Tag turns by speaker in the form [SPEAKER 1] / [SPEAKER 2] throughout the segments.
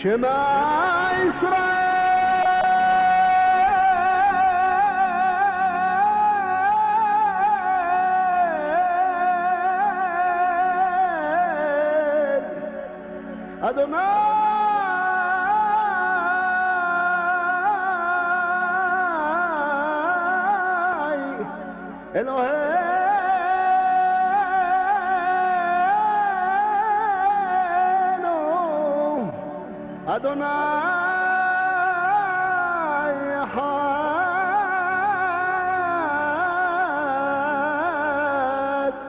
[SPEAKER 1] شما إسرائيل أدوناي إلهينو أدوناي حد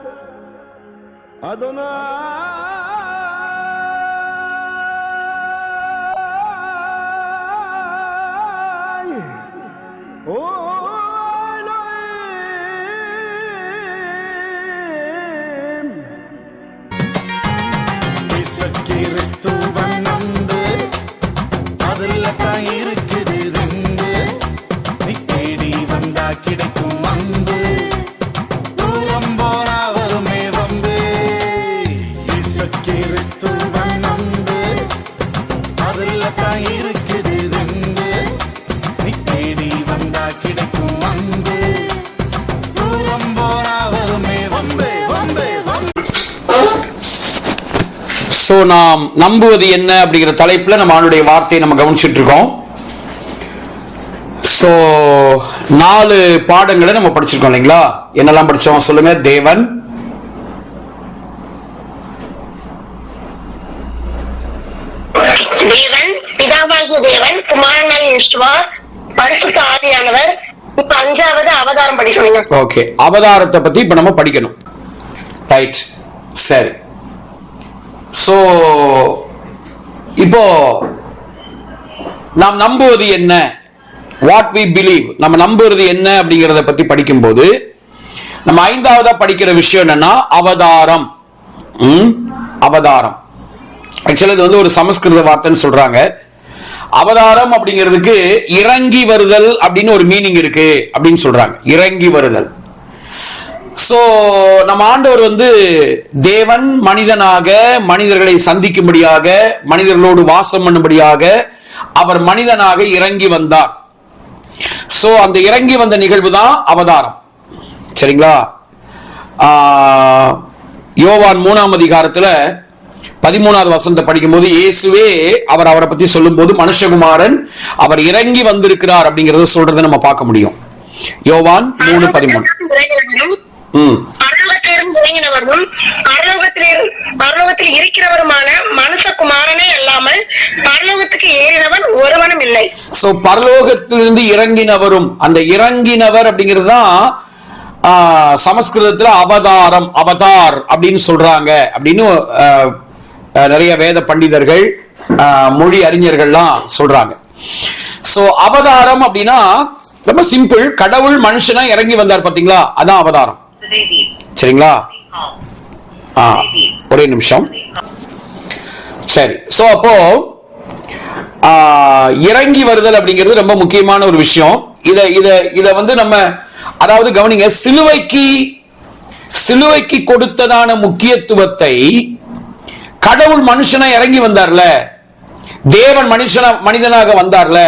[SPEAKER 1] أدوناي إلهيم
[SPEAKER 2] கிறிஸ்துவன் நம்பு அதுல தான் இருக்குது ரெண்டு நீ தேடி வந்தா கிடைக்கும் அன்பு தூரம் போனா வருமே வம்பு கிறிஸ்துவன் நம்பு அதுல தான் இருக்குது ரெண்டு நீ தேடி வந்தா கிடைக்கும் அன்பு தூரம் போனா வருமே வம்பு வம்பு வம்பு.
[SPEAKER 3] ஸோ நாம் நம்புவது என்ன அப்படிங்கிற தலைப்புல நம்ம ஆண்டுடைய வார்த்தையை நம்ம கவனிச்சுட்டு இருக்கோம். ஸோ 4 பாடங்களை நம்ம படிச்சிருக்கோம் இல்லைங்களா? என்னெல்லாம் படிச்சோம் சொல்லுங்க. தேவன்,
[SPEAKER 4] தேவன், பிதாவாகிய தேவன், குமாரனாகிய யெகோவா, பரிசுத்த ஆவியானவர். இப்ப 5வது அவதாரம் படிக்கணும்.
[SPEAKER 3] ஓகே, அவதாரத்தை பத்தி இப்ப நம்ம படிக்கணும். ரைட், சரி. சோ இப்போ நாம் நம்புவது என்ன, வாட் வி பிலீவ், நம்ம நம்புவது என்ன அப்படிங்கறத பத்தி படிக்கும்போது நம்ம 5வதா படிக்கிற விஷயம் என்னன்னா அவதாரம். அவதாரம் ஆக்சுவலா இது வந்து ஒரு சமஸ்கிருத வார்த்தைன்னு சொல்றாங்க. அவதாரம் அப்படிங்கிறதுக்கு இறங்கி வருதல் அப்படின்னு ஒரு மீனிங் இருக்கு அப்படின்னு சொல்றாங்க. இறங்கி வருதல். சோ நம்ம ஆண்டவர் வந்து தேவன் மனிதனாக மனிதர்களை சந்திக்கும்படியாக மனிதர்களோடு வாசம் பண்ணும்படியாக அவர் மனிதனாக இறங்கி வந்தார். சோ அந்த இறங்கி வந்த நிகழ்வு தான் அவதாரம். சரிங்களா? யோவான் 3ஆம் அதிகாரத்துல 13வது வசனத்தை படிக்கும் போது இயேசுவே அவரை பத்தி சொல்லும் போது மனுஷகுமாரன் அவர் இறங்கி வந்திருக்கிறார் அப்படிங்கறத சொல்றதை நம்ம பார்க்க முடியும். யோவான் 3:13.
[SPEAKER 4] பரலோகத்தில் இருக்கிறவருமான மனுஷகுமாரனே அல்லாமல் பரலோகத்துக்கு ஏறினவன் ஒருவனும் இல்லை.
[SPEAKER 3] சோ பரலோகத்திலிருந்து இறங்கினவரும், அந்த இறங்கினவர் அப்படிங்கிறது தான் சமஸ்கிருதத்துல அவதாரம், அவதார் அப்படின்னு சொல்றாங்க அப்படின்னு நிறைய வேத பண்டிதர்கள் மொழி அறிஞர்கள்லாம் சொல்றாங்க. சோ அவதாரம் அப்படின்னா ரொம்ப சிம்பிள். கடவுள் மனுஷனா இறங்கி வந்தார் பாத்தீங்களா, அதான் அவதாரம். சரிங்களா? ஒரே நிமிஷம். சரி, சோ அப்போ இறங்கி வருதல் அப்படிங்கிறது ரொம்ப முக்கியமான ஒரு விஷயம். இத வந்து நம்ம அதாவது கவனிங்க, சிலுவைக்கு கொடுத்ததான முக்கியத்துவத்தை கடவுள் மனுஷனா இறங்கி வந்தார்ல, தேவன் மனிதனாக வந்தார்ல,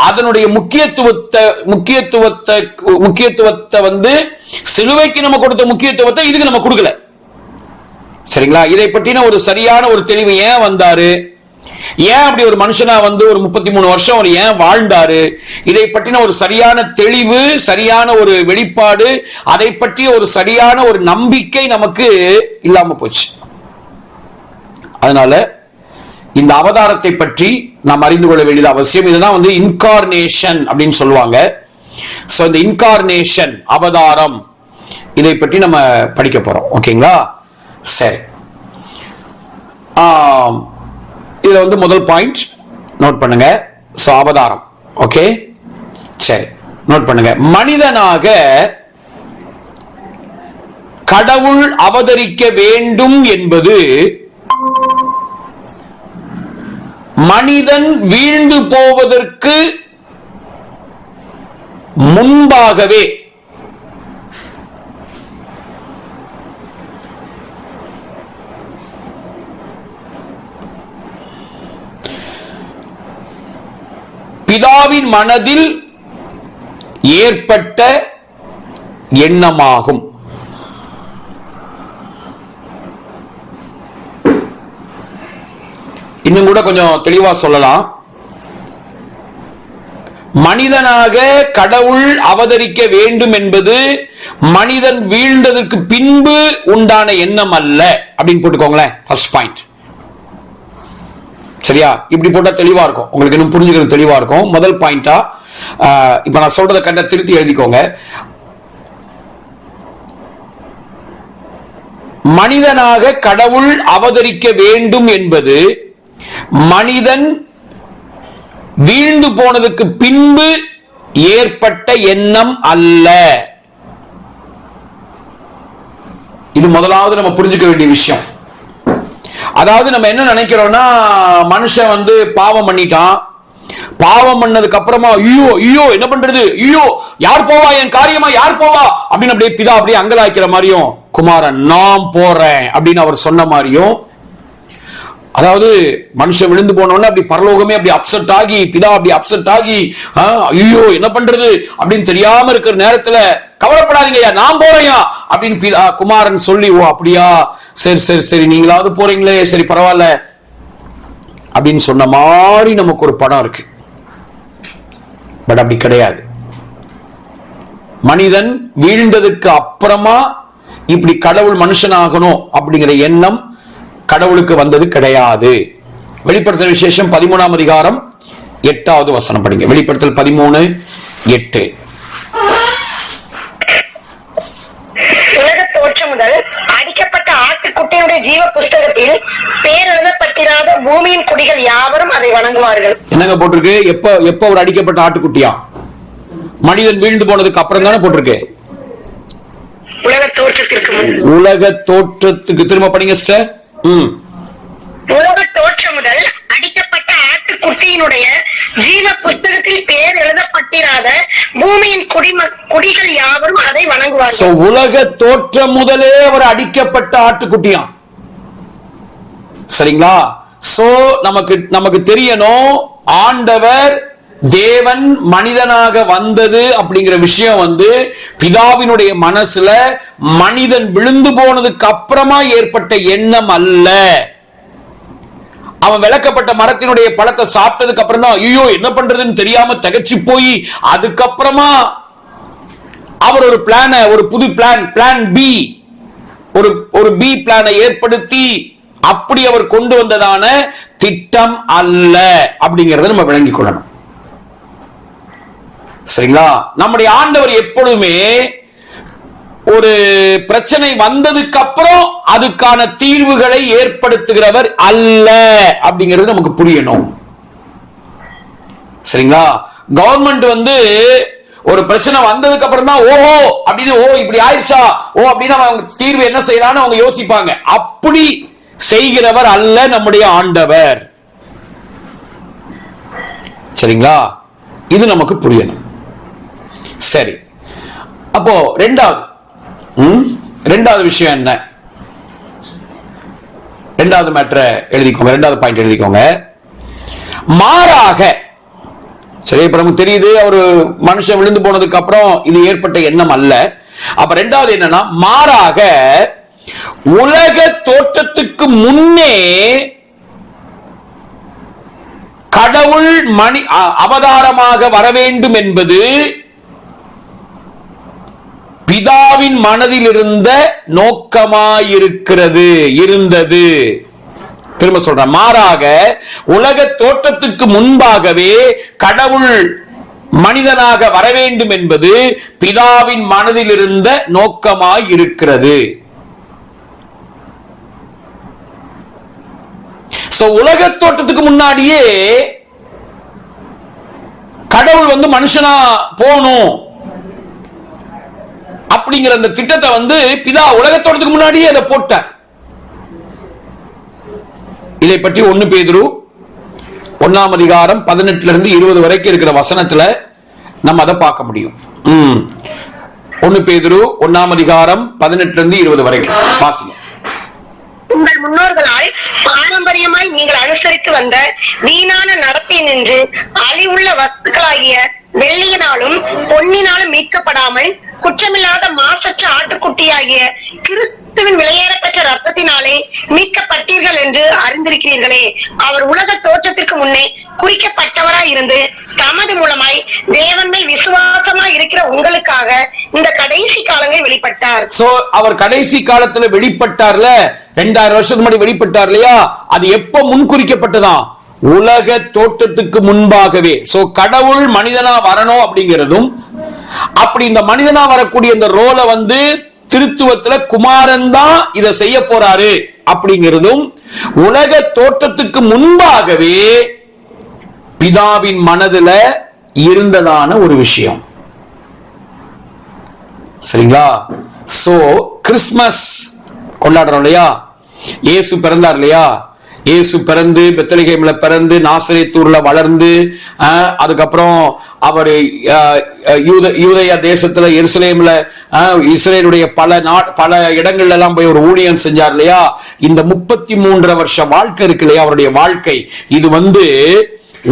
[SPEAKER 3] அதனுடைய முக்கியத்துவத்தை வந்து சிலுவைக்கு நம்ம கொடுத்த முக்கியத்துவத்தை இதுக்கு நம்ம கொடுக்கல. சரிங்களா? இதை பற்றின ஒரு சரியான ஒரு தெளிவு, ஏன் வந்தாரு, ஏன் அப்படி ஒரு மனுஷனா வந்து ஒரு 33 வருஷம் அவர் ஏன் வாழ்ந்தாரு, இதை பற்றின ஒரு சரியான தெளிவு, சரியான ஒரு வெளிப்பாடு, அதை பற்றிய ஒரு சரியான ஒரு நம்பிக்கை நமக்கு இல்லாம போச்சு. அதனால இந்த அவதாரத்தை பற்றி நாம் அறிந்து கொள்ள வேண்டியது அவசியம். இதுதான் வந்து இன்கார்னேஷன் அப்படின்னு சொல்லுவாங்க. சோ இந்த இன்கார்னேஷன், அவதாரம், இதை பற்றி நம்ம படிக்க போறோம். ஓகேங்களா? சரி, இதுல வந்து முதல் பாயிண்ட் நோட் பண்ணுங்க. சோ அவதாரம். ஓகே, சரி, நோட் பண்ணுங்க. மனிதனாக கடவுள் அவதரிக்க வேண்டும் என்பது மனிதன் வீழ்ந்து போவதற்கு முன்பாகவே பிதாவின் மனதில் ஏற்பட்ட எண்ணமாகும். இன்னும் கூட கொஞ்சம் தெளிவா சொல்லலாம். மனிதனாக கடவுள் அவதரிக்க வேண்டும் என்பது மனிதன் வீழ்ந்ததற்கு பின்பு உண்டான எண்ணம் அல்ல அப்படின்னு போட்டுக்கோங்களேன். First point. சரியா? இப்படி போட்டா தெளிவா இருக்கும், உங்களுக்கு இன்னும் புரிஞ்சுக்கிறது தெளிவா இருக்கும். முதல் பாயிண்டா இப்ப நான் சொல்றதை கண்ட திருத்தி எழுதிக்கோங்க. மனிதனாக கடவுள் அவதரிக்க வேண்டும் என்பது மனிதன் வீழ்ந்து போனதுக்கு பின்பு ஏற்பட்ட எண்ணம் அல்ல. இது முதலாவது நம்ம புரிஞ்சுக்க வேண்டிய விஷயம். அதாவது நம்ம என்ன நினைக்கிறோம்னா, மனுஷன் வந்து பாவம் பண்ணிட்டான், பாவம் பண்ணதுக்கு அப்புறமா ஐயோ ஐயோ என்ன பண்றது, ஐயோ யார் போவா, என் காரியமா யார் போவா அப்படின்னு அப்படியே பிதா அப்படியே அங்கலாய்க்கிற மாதிரியும், குமாரன் நான் போறேன் அப்படின்னு அவர் சொன்ன மாதிரியும், அதாவது மனுஷன் விழுந்து போனோன்னு அப்படி பரலோகமே அப்படி அப்செட் ஆகி, பிதா அப்படி அப்செட் ஆகி ஐயோ என்ன பண்றது அப்படின்னு தெரியாம இருக்கிற நேரத்துல கவலைப்படாதீங்க நான் போறேயா அப்படின்னு பிதா குமாரன் சொல்லி, ஓ அப்படியா சரி சரி சரி நீங்களாவது போறீங்களே சரி பரவாயில்ல அப்படின்னு சொன்ன மாதிரி நமக்கு ஒரு படம் இருக்கு. பட் அப்படி கிடையாது. மனிதன் வீழ்ந்ததுக்கு அப்புறமா இப்படி கடவுள் மனுஷனாகணும் அப்படிங்கிற எண்ணம் கடவுளுக்கு வந்தது கிடையாது. வெளிப்படுத்தல் விசேஷம் 13ஆம் அதிகாரம் 8வது வசனம் படிங்க. வெளிப்படுத்தல் 13:8.
[SPEAKER 4] உலக தோற்றம் முதல் அடிக்கப்பட்ட ஆட்டுக்குட்டியுடைய ஜீவ புஸ்தகத்தில் பேர் எழுதப்பட்டிராத பூமியின் குடிகள் யாவரும் அதை வணங்குவார்கள்.
[SPEAKER 3] என்னங்க போட்டிருக்கு? எப்ப ஒரு அடிக்கப்பட்ட ஆட்டுக்குட்டியா? மனிதன் வீழ்ந்து போனதுக்கு அப்புறம் தானே போட்டிருக்கு.
[SPEAKER 4] உலக தோற்றத்திற்கு முன்.
[SPEAKER 3] உலக தோற்றத்துக்கு திரும்ப படிங்க சிஸ்டர்.
[SPEAKER 4] உலக தோற்றம் முதல் அடிக்கப்பட்ட ஆட்டுக்குட்டியினுடைய ஜீவ புஸ்தகத்தில் பேர் எழுதப்பட்டிராத பூமியின் குடிகள் யாவரும் அதை வணங்குவார்கள்.
[SPEAKER 3] உலக தோற்றம் முதலே அவர் அடிக்கப்பட்ட ஆட்டுக்குட்டியா? சரிங்களா? சோ நமக்கு தெரியணும், ஆண்டவர் தேவன் மனிதனாக வந்தது அப்படிங்கிற விஷயம் வந்து பிதாவினுடைய மனசுல மனிதன் விழுந்து போனதுக்கு அப்புறமா ஏற்பட்ட எண்ணம் அல்ல. அவன் விளக்கப்பட்ட மரத்தினுடைய பழத்தை சாப்பிட்டதுக்கு அப்புறம் தான் ஐயோ என்ன பண்றதுன்னு தெரியாம திகைச்சு போய் அதுக்கப்புறமா அவர் ஒரு பிளான, ஒரு புது பிளான் பி, ஒரு பி பிளானை ஏற்படுத்தி அப்படி அவர் கொண்டு வந்ததான திட்டம் அல்ல அப்படிங்கறத நம்ம விளங்கிக் கொள்ளணும். சரிங்களா? நம்முடைய ஆண்டவர் எப்பொழுதுமே ஒரு பிரச்சனை வந்ததுக்கு அப்புறம் அதுக்கான தீர்வுகளை ஏற்படுத்துகிறவர் அல்ல அப்படிங்கிறது நமக்கு புரியணும். சரிங்களா? கவர்மெண்ட் வந்து ஒரு பிரச்சனை வந்ததுக்கு அப்புறம் தான் ஓஹோ அப்படின்னு, ஓ இப்படி ஆயிடுச்சா, ஓ அப்படின்னு அவங்க தீர்வு என்ன செய்யறான்னு அவங்க யோசிப்பாங்க. அப்படி செய்கிறவர் அல்ல நம்முடைய ஆண்டவர். சரிங்களா? இது நமக்கு புரியணும். சரி, அப்போ ரெண்டாவது விஷயம் என்ன? ரெண்டாவது மேட்டரை எழுதிக்கோங்க, ரெண்டாவது பாயிண்ட் எழுதிக்கோங்க. மாறாக, சரி இப்ப நமக்கு தெரியுது அவர் மனுஷன் விழுந்து போனதுக்கு அப்புறம் இது ஏற்பட்ட எண்ணம் அல்ல. அப்ப ரெண்டாவது என்னன்னா, மாறாக உலக தோற்றத்துக்கு முன்னே கடவுள் அவதாரமாக வர வேண்டும் என்பது பிதாவின் மனதில் இருந்த நோக்கமாயிருக்கிறது, இருந்தது. திரும்ப சொல்றேன், மாறாக உலக தோற்றத்துக்கு முன்பாகவே கடவுள் மனிதனாக வர வேண்டும் என்பது பிதாவின் மனதில் இருந்த நோக்கமாயிருக்கிறது. உலக தோற்றத்துக்கு முன்னாடியே கடவுள் வந்து மனுஷனா போகணும் அப்படிங்கிற அந்த திட்டத்தை வந்து பிதா உலக தோற்றத்துக்கு முன்னாடியே அதை போட்டார். இதை பற்றி 1 பேதுரு 1ஆம் அதிகாரம் 18-20 வரைக்கும் இருக்கிற வசனத்துல நம்ம அதை பார்க்க முடியும். 1 பேதுரு 1ஆம் அதிகாரம் 18-20 வரைக்கும் வாசிங்க.
[SPEAKER 4] உங்கள் முன்னோர்களால் பாரம்பரியமாய் நீங்கள் அனுசரித்து வந்த வீணான நடத்தை நின்று அழிவுள்ள வஸ்துக்களாகிய வெள்ளியினாலும் பொன்னினாலும் மீட்கப்படாமல் குற்றமில்லாத மாசற்ற ஆட்டுக்குட்டியாகிய கிறிஸ்துவின் விலையேறப்பட்ட ரத்தத்தினாலே மீட்கப்பட்டீர்கள் என்று அறிந்திருக்கிறீர்களே. அவர் உலக தோற்றத்திற்கு முன்னே குறிக்கப்பட்டவராய் இருந்து தமது மூலமாய் தேவன் மேல் விசுவாசமாய் இருக்கிற உங்களுக்காக இந்த கடைசி காலங்களில் வெளிப்பட்டார்.
[SPEAKER 3] சோ அவர் கடைசி காலத்துல வெளிப்பட்டார்ல, 2000 வருஷத்துக்கு முன்னாடி வெளிப்பட்டார் இல்லையா? அது எப்ப முன்குறிக்கப்பட்டதா? உலக தோற்றத்துக்கு முன்பாகவே. சோ கடவுள் மனிதனா வரணும் அப்படிங்கிறதும், அப்படி இந்த மனிதனா வரக்கூடிய இந்த ரோலை திருத்துவத்துல குமாரன் தான் இதை செய்ய போறாரு அப்படிங்கிறதும் உலக தோற்றத்துக்கு முன்பாகவே பிதாவின் மனதுல இருந்ததான ஒரு விஷயம். சரிங்களா? சோ கிறிஸ்துமஸ் கொண்டாடுறோம் இல்லையா? இயேசு பிறந்தார் இல்லையா? இயேசு பிறந்து பெத்லகேம்ல பிறந்து நாசரேத்தூர்ல வளர்ந்து அதுக்கப்புறம் அவர் யூதேயா தேசத்துல எருசலேம்ல இஸ்ரேலுடைய பல இடங்கள்ல எல்லாம் போய் ஒரு ஊழியம் செஞ்சார் இல்லையா? இந்த 33 வருஷ வாழ்க்கை இருக்கு இல்லையா அவருடைய வாழ்க்கை, இது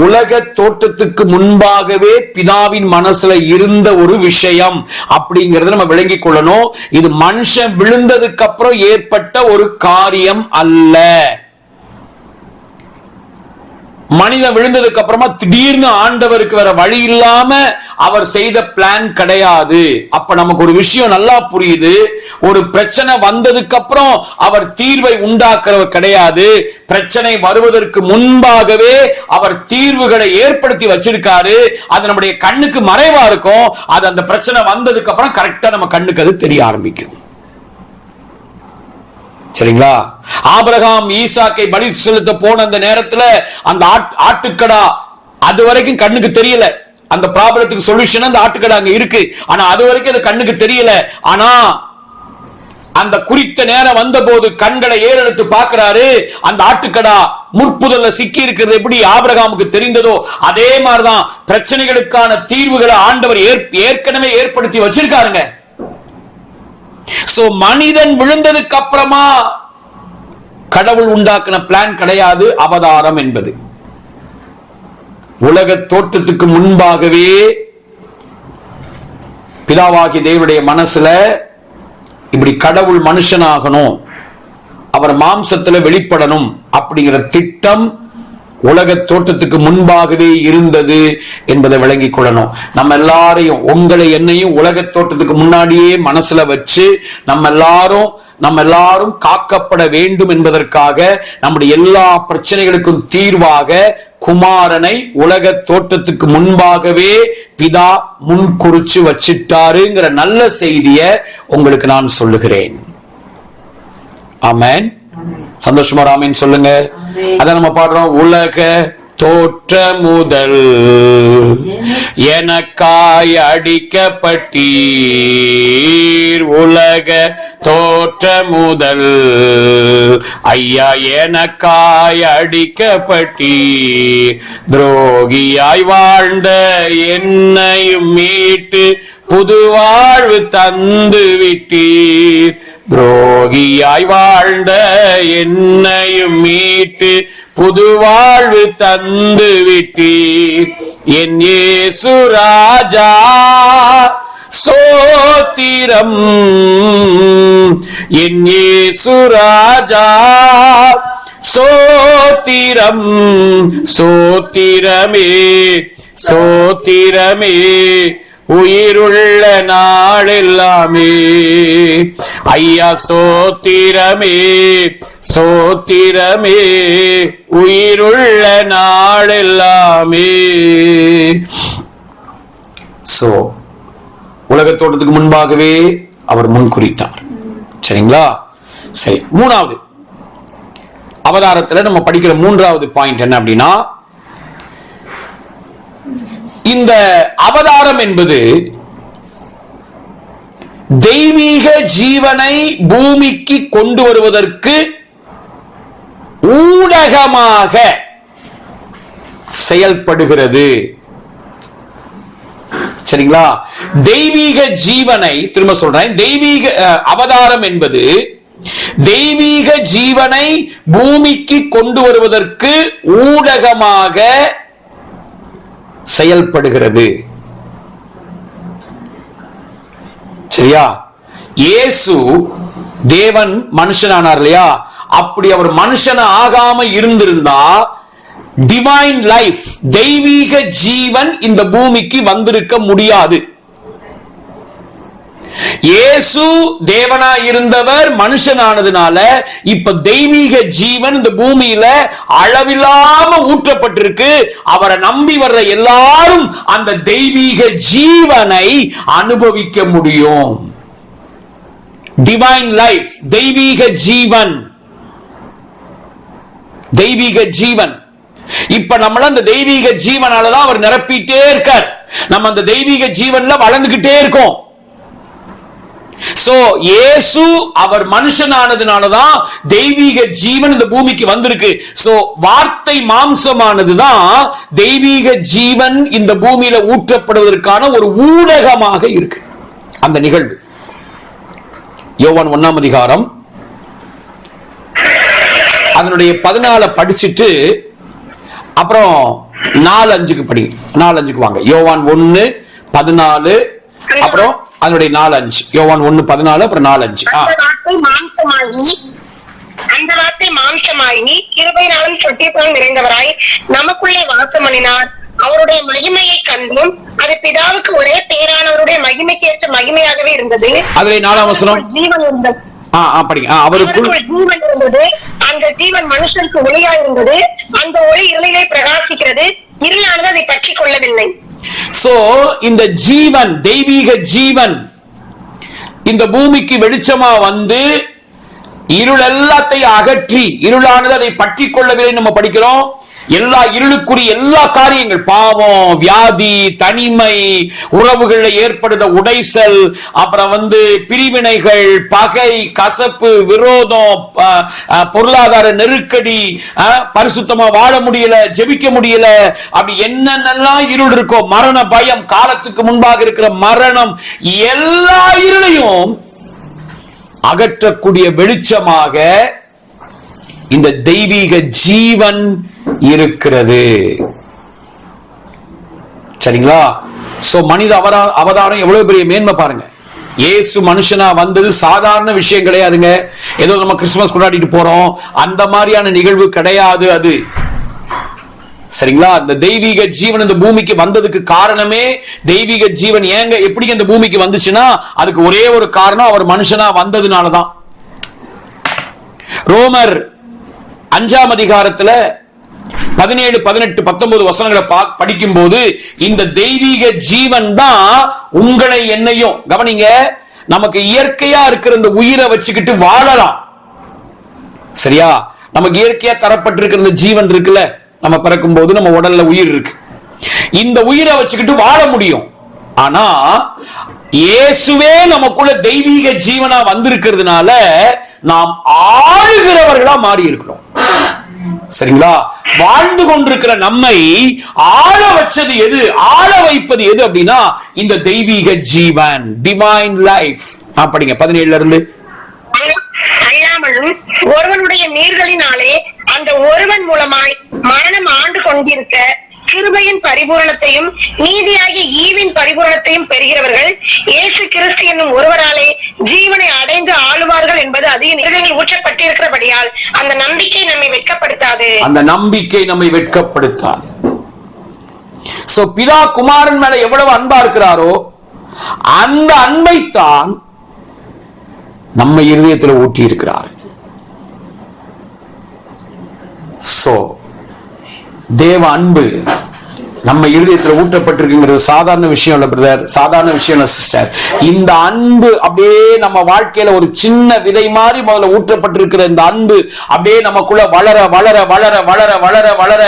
[SPEAKER 3] உலக தோற்றத்துக்கு முன்பாகவே பிதாவின் மனசுல இருந்த ஒரு விஷயம் அப்படிங்கறத நம்ம விளங்கிக் கொள்ளணும். இது மனுஷன் விழுந்ததுக்கு அப்புறம் ஏற்பட்ட ஒரு காரியம் அல்ல. மனிதன் விழுந்ததுக்கு அப்புறமா திடீர்னு ஆண்டவருக்கு வேற வழி இல்லாம அவர் செய்த பிளான் கிடையாது. அப்ப நமக்கு ஒரு விஷயம் நல்லா புரியுது. ஒரு பிரச்சனை வந்ததுக்கு அப்புறம் அவர் தீர்வை உண்டாக்குறவர் கிடையாது. பிரச்சனை வருவதற்கு முன்பாகவே அவர் தீர்வுகளை ஏற்படுத்தி வச்சிருக்காரு. அது நம்முடைய கண்ணுக்கு மறைவா இருக்கும். அது அந்த பிரச்சனை வந்ததுக்கு அப்புறம் கரெக்டா நம்ம கண்ணுக்கு அது தெரிய ஆரம்பிக்கும். சரிங்களா? ஆபிரகாம் ஈசாக்கை பலி செலுத்த போன அந்த நேரத்துல அந்த ஆட்டுக்கடா அது வரைக்கும் கண்ணுக்கு தெரியல. அந்த ப்ராப்ளத்துக்கு சொல்யூஷன் அந்த ஆட்டுக்கடா அங்க இருக்கு. ஆனா அது வரைக்கும் அது கண்ணுக்கு தெரியல. ஆனா அந்த குறித்த நேரம் வந்த போது கண்களை ஏறெடுத்து பார்க்கிறாரு. அந்த ஆட்டுக்கடா முற்புதல்ல சிக்கி இருக்கிறது எப்படி ஆபிரகாமுக்கு தெரிந்ததோ அதே மாதிரிதான் பிரச்சனைகளுக்கான தீர்வுகளை ஆண்டவர் ஏற்கனவே ஏற்படுத்தி வச்சிருக்காருங்க. சோ மனிதன் விழுந்ததுக்கு அப்புறமா கடவுள் உண்டாக்கின பிளான் கிடையாது அவதாரம் என்பது. உலக தோற்றத்துக்கு முன்பாகவே பிதாவாகி தேவனுடைய மனசுல இப்படி கடவுள் மனுஷனாகணும், அவர் மாம்சத்துல வெளிப்படணும் அப்படிங்கிற திட்டம் உலக தோற்றத்துக்கு முன்பாகவே இருந்தது என்பதை விளங்கிக் கொள்ளணும். நம்ம எல்லாரையும், உங்களை என்னையும் உலக தோற்றத்துக்கு முன்னாடியே மனசுல வச்சு நம்ம எல்லாரும் காக்கப்பட வேண்டும் என்பதற்காக நம்முடைய எல்லா பிரச்சனைகளுக்கும் தீர்வாக குமாரனை உலக தோற்றத்துக்கு முன்பாகவே பிதா முன்குறிச்சு வச்சிட்டாருங்கிற நல்ல செய்தியை உங்களுக்கு நான் சொல்லுகிறேன். ஆமென். சந்தோஷமா ஆமென் சொல்லுங்க. அதான் நம்ம பாடுறோம். உலக தோற்ற முதல் எனக்காய் அடிக்கப்பட்டீர், உலக தோற்ற முதல் ஐயா எனக்காய் அடிக்கப்பட்டீர், துரோகியாய் வாழ்ந்த என்னையும் மீட்டு புது வாழ்வு தந்து விட்டீர், துரோகியாய் வாழ்ந்த என்னையும் மீட்டு புது வாழ்வு தந்து விட்டீர், என் இயேசு ராஜா ஸ்தோத்திரம், என் இயேசு ராஜா ஸ்தோத்திரம், ஸ்தோத்திரமே ஸ்தோத்திரமே உயிருள்ள நாளெல்லாமே ஐயா ஸ்தோத்திரமே ஸ்தோத்திரமே உயிருள்ள நாளெல்லாமே. சோ உலக தோற்றத்துக்கு முன்பாகவே அவர் முன்குறித்தார். சரிங்களா? சரி, மூணாவது அவதாரத்துல நம்ம படிக்கிற மூன்றாவது பாயிண்ட் என்ன அப்படின்னா, இந்த அவதாரம் என்பது தெய்வீக ஜீவனை பூமிக்கு கொண்டு வருவதற்கு ஊடகமாக செயல்படுகிறது. சரிங்களா? தெய்வீக ஜீவனை, திரும்ப சொல்றேன், தெய்வீக அவதாரம் என்பது தெய்வீக ஜீவனை பூமிக்கு கொண்டு வருவதற்கு ஊடகமாக செயல்படுகிறது. சரியா? இயேசு தேவன் மனுஷனானார் இல்லையா? அப்படி அவர் மனுஷன ஆகாம இருந்திருந்தா டிவைன் லைஃப், தெய்வீக ஜீவன் இந்த பூமிக்கு வந்திருக்க முடியாது. இயேசு தேவனா இருந்தவர் மனுஷனானதுனால இப்ப தெய்வீக ஜீவன் இந்த பூமியில அளவில்லாம ஊற்றப்பட்டிருக்கு. அவரை நம்பி வர்ற எல்லாரும் அந்த தெய்வீக ஜீவனை அனுபவிக்க முடியும். டிவைன் லைஃப், தெய்வீக ஜீவன், தெய்வீக ஜீவன். இப்ப நம்மள அந்த தெய்வீக ஜீவனாலதான் அவர் நிரப்பிட்டே இருக்கார். நம்ம அந்த தெய்வீக ஜீவன்ல வளர்ந்துகிட்டே இருக்கோம். சோ இயேசு அவர் மனுஷனானதுனாலதான் தெய்வீக ஜீவன் இந்த பூமிக்கு வந்திருக்கு. சோ வார்த்தை மாம்சமானதுதான் தெய்வீக ஜீவன் இந்த பூமியில ஊற்றப்படுவதற்கான ஒரு ஊடகமாக இருக்கு. அந்த நிகழ்வு யோவான் 1ஆம் அதிகாரம் அதனுடைய 14 படிச்சுட்டு அப்புறம் 4:5 படி. 4:5 வாங்க. யோவான் 1:14 அப்புறம் அதனுடைய 4:5. யோவான் 1:14 அப்புறம் 4:5.
[SPEAKER 4] அந்த வார்த்தை மாம்சமாகி கிருபையினாலும் சத்தியத்தினாலும் நிறைந்தவராய் நமக்குள்ளே வாசம் பண்ணினார். அவருடைய மகிமையை கண்டும் அது பிதாவுக்கு ஒரே பேரானவருடைய மகிமைக்கு ஏற்ற மகிமையாகவே இருந்தது.
[SPEAKER 3] அதிலே 4ஆம் வசனம்
[SPEAKER 4] ஜீவன் இருந்தது.
[SPEAKER 3] அவருக்குள்
[SPEAKER 4] ஜீவன் இருந்தது. அந்த ஜீவன் மனுஷனுக்கு ஒளியா இருந்தது. அந்த ஒளி இருளிலே பிரகாசிக்கிறது. இருளானது அதை பற்றி கொள்ளவில்லை.
[SPEAKER 3] சோ இந்த ஜீவன், தெய்வீக ஜீவன் இந்த பூமிக்கு வெளிச்சமா வந்து இருள் எல்லாத்தையும் அகற்றி, இருளானது அதை பற்றி கொள்ளவில்லை நம்ம படிக்கிறோம். எல்லா இருளுக்குரிய எல்லா காரியங்கள், பாவம், வியாதி, தனிமை, உறவுகளில் ஏற்படுத உடைசல், அப்புறம் பிரிவினைகள், பகை, கசப்பு, விரோதம், பொருளாதார நெருக்கடி, பரிசுத்தமா வாழ முடியல, ஜெபிக்க முடியல, அப்படி என்னென்னலாம் இருள் இருக்கோ, மரண பயம், காலத்துக்கு முன்பாக இருக்கிற மரணம், எல்லா இருளையும் அகற்றக்கூடிய வெளிச்சமாக இந்த தெய்வீக ஜீவன் இருக்கிறது. சரிங்களா? சோ மனித அவதாரம் எவ்வளவு பெரிய மேன்மை பாருங்க. இயேசு மனுஷனா வந்தது சாதாரண விஷயம் கிடையாதுங்க. ஏதோ நம்ம கிறிஸ்துமஸ் கொண்டாடிட்டு போறோம் அந்த மாதிரியான நிகழ்வு கிடையாது அது. சரிங்களா? இந்த தெய்வீக ஜீவன் இந்த பூமிக்கு வந்ததுக்கு காரணமே, தெய்வீக ஜீவன் எப்படி இந்த பூமிக்கு வந்துச்சுன்னா அதுக்கு ஒரே ஒரு காரணம், அவர் மனுஷனா வந்ததுனாலதான். ரோமர் 5ஆம் அதிகாரத்துல 17, 18, 19 வசனங்களை படிக்கும் போது இந்த தெய்வீக ஜீவன் தான் உங்களை என்னையும், கவனிங்க, நமக்கு இயற்கையா இருக்கிற இந்த உயிரை வச்சுக்கிட்டு வாழலாம். சரியா? நமக்கு இயற்கையா தரப்பட்டிருக்கிற இந்த ஜீவன் இருக்குல்ல, நம்ம பிறக்கும் போது நம்ம உடல்ல உயிர் இருக்கு, இந்த உயிரை வச்சுக்கிட்டு வாழ முடியும். ஆனா இயேசுவே நமக்குள்ள தெய்வீக ஜீவனா வந்திருக்கிறதுனால நாம் ஆளுகிறவர்களா மாறி இருக்கிறோம். சரிங்களா? வாழ்ந்து கொண்டிருக்கிற நம்மை ஆள வச்சது எது, ஆள வைப்பது எது அப்படின்னா இந்த தெய்வீக ஜீவன், டிவைன் லைஃப். படிங்க 17 இருந்து.
[SPEAKER 4] அல்லாமலும் ஒருவனுடைய மீறுதலினாலே அந்த ஒருவன் மூலமாய் மரணம் ஆண்டு கொண்டிருக்க கிருபையின் பரிபூரணத்தையும் நீதியாகிய ஈவின் பரிபூரணத்தையும் பெறுகிறவர்கள் இயேசு கிறிஸ்து என்னும் ஒருவராலே ஜீவனை அடைந்து ஆளுவார்கள் என்பது அதிக நிலையில் ஊற்றப்பட்டிருக்கிறபடியால் அந்த நம்பிக்கை நம்மை வெட்கப்படுத்தாது.
[SPEAKER 3] அந்த நம்பிக்கை நம்மை வெட்கப்படுத்தாது. சோ பிதா குமாரன் மேல எவ்வளவு அன்பா இருக்கிறாரோ அந்த அன்பைத்தான் நம்ம இருதயத்தில் ஊட்டி இருக்கிறார். சோ தேவ அன்பு நம்ம இருதயத்தில் ஊட்டப்பட்டிருக்குங்கிறது சாதாரண விஷயம் இல்ல பிரதர், சாதாரண விஷயம் இல்ல சிஸ்டர். இந்த அன்பு அப்படியே நம்ம வாழ்க்கையில ஒரு சின்ன விதை மாதிரி முதல்ல ஊற்றப்பட்டிருக்கிற இந்த அன்பு அப்படியே நமக்குள்ள வளர வளர வளர வளர வளர வளர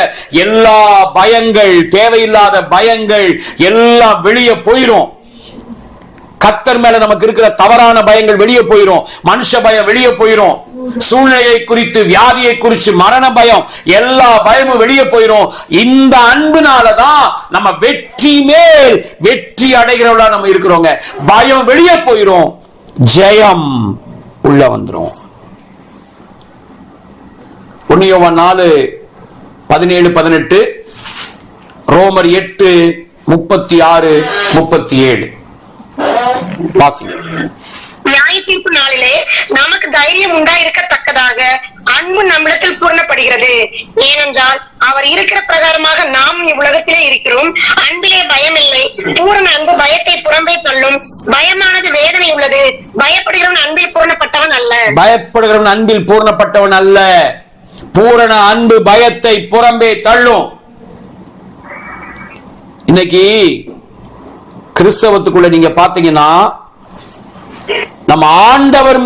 [SPEAKER 3] எல்லா பயங்கள், தேவையில்லாத பயங்கள் எல்லாம் வெளியே போயிரும். கர்த்தர் மேல நமக்கு இருக்கிற தவறான பயங்கள் வெளியே போயிரும், மனுஷ பயம் வெளியே போயிரும், சூழ்நிலையை குறித்து, வியாதியை குறித்து, மரண பயம், எல்லா பயமும் வெளியே போயிரும். இந்த அன்புனாலதான் நம்ம வெற்றி மேல் வெற்றி அடைகிறவளா நம்ம இருக்கிறோங்க. பயம் வெளியே போயிரும், ஜெயம் உள்ள வந்துரும். 1 யோவான் 4:17-18, ரோமர் 8:36-37 வாசிங்க.
[SPEAKER 4] நியாய தீர்ப்பு நாளிலே நமக்கு தைரியம் உண்டாயிருக்கத்தக்கதாக அன்பு நம்மிடத்தில் பூரணப்படுகிறது. ஏனென்றால் அவர் இருக்கிற பிரகாரமாக நாம் இவ்வுலகத்திலே இருக்கிறோம். அன்பிலே பயம் இல்லை. பூரண அன்பு பயத்தை புறம்பே தள்ளும். பயமானது வேதனை உள்ளது. பயப்படுகிறவன் அன்பில் பூரணப்பட்டவன் அல்ல.
[SPEAKER 3] பயப்படுகிறவன் அன்பில் பூரணப்பட்டவன் அல்ல. பூரண அன்பு பயத்தை புறம்பே தள்ளும். இன்னைக்கு கிறிஸ்தவத்துக்குள்ள நீங்க பாத்தீங்கன்னா, நம்ம ஆண்டவர்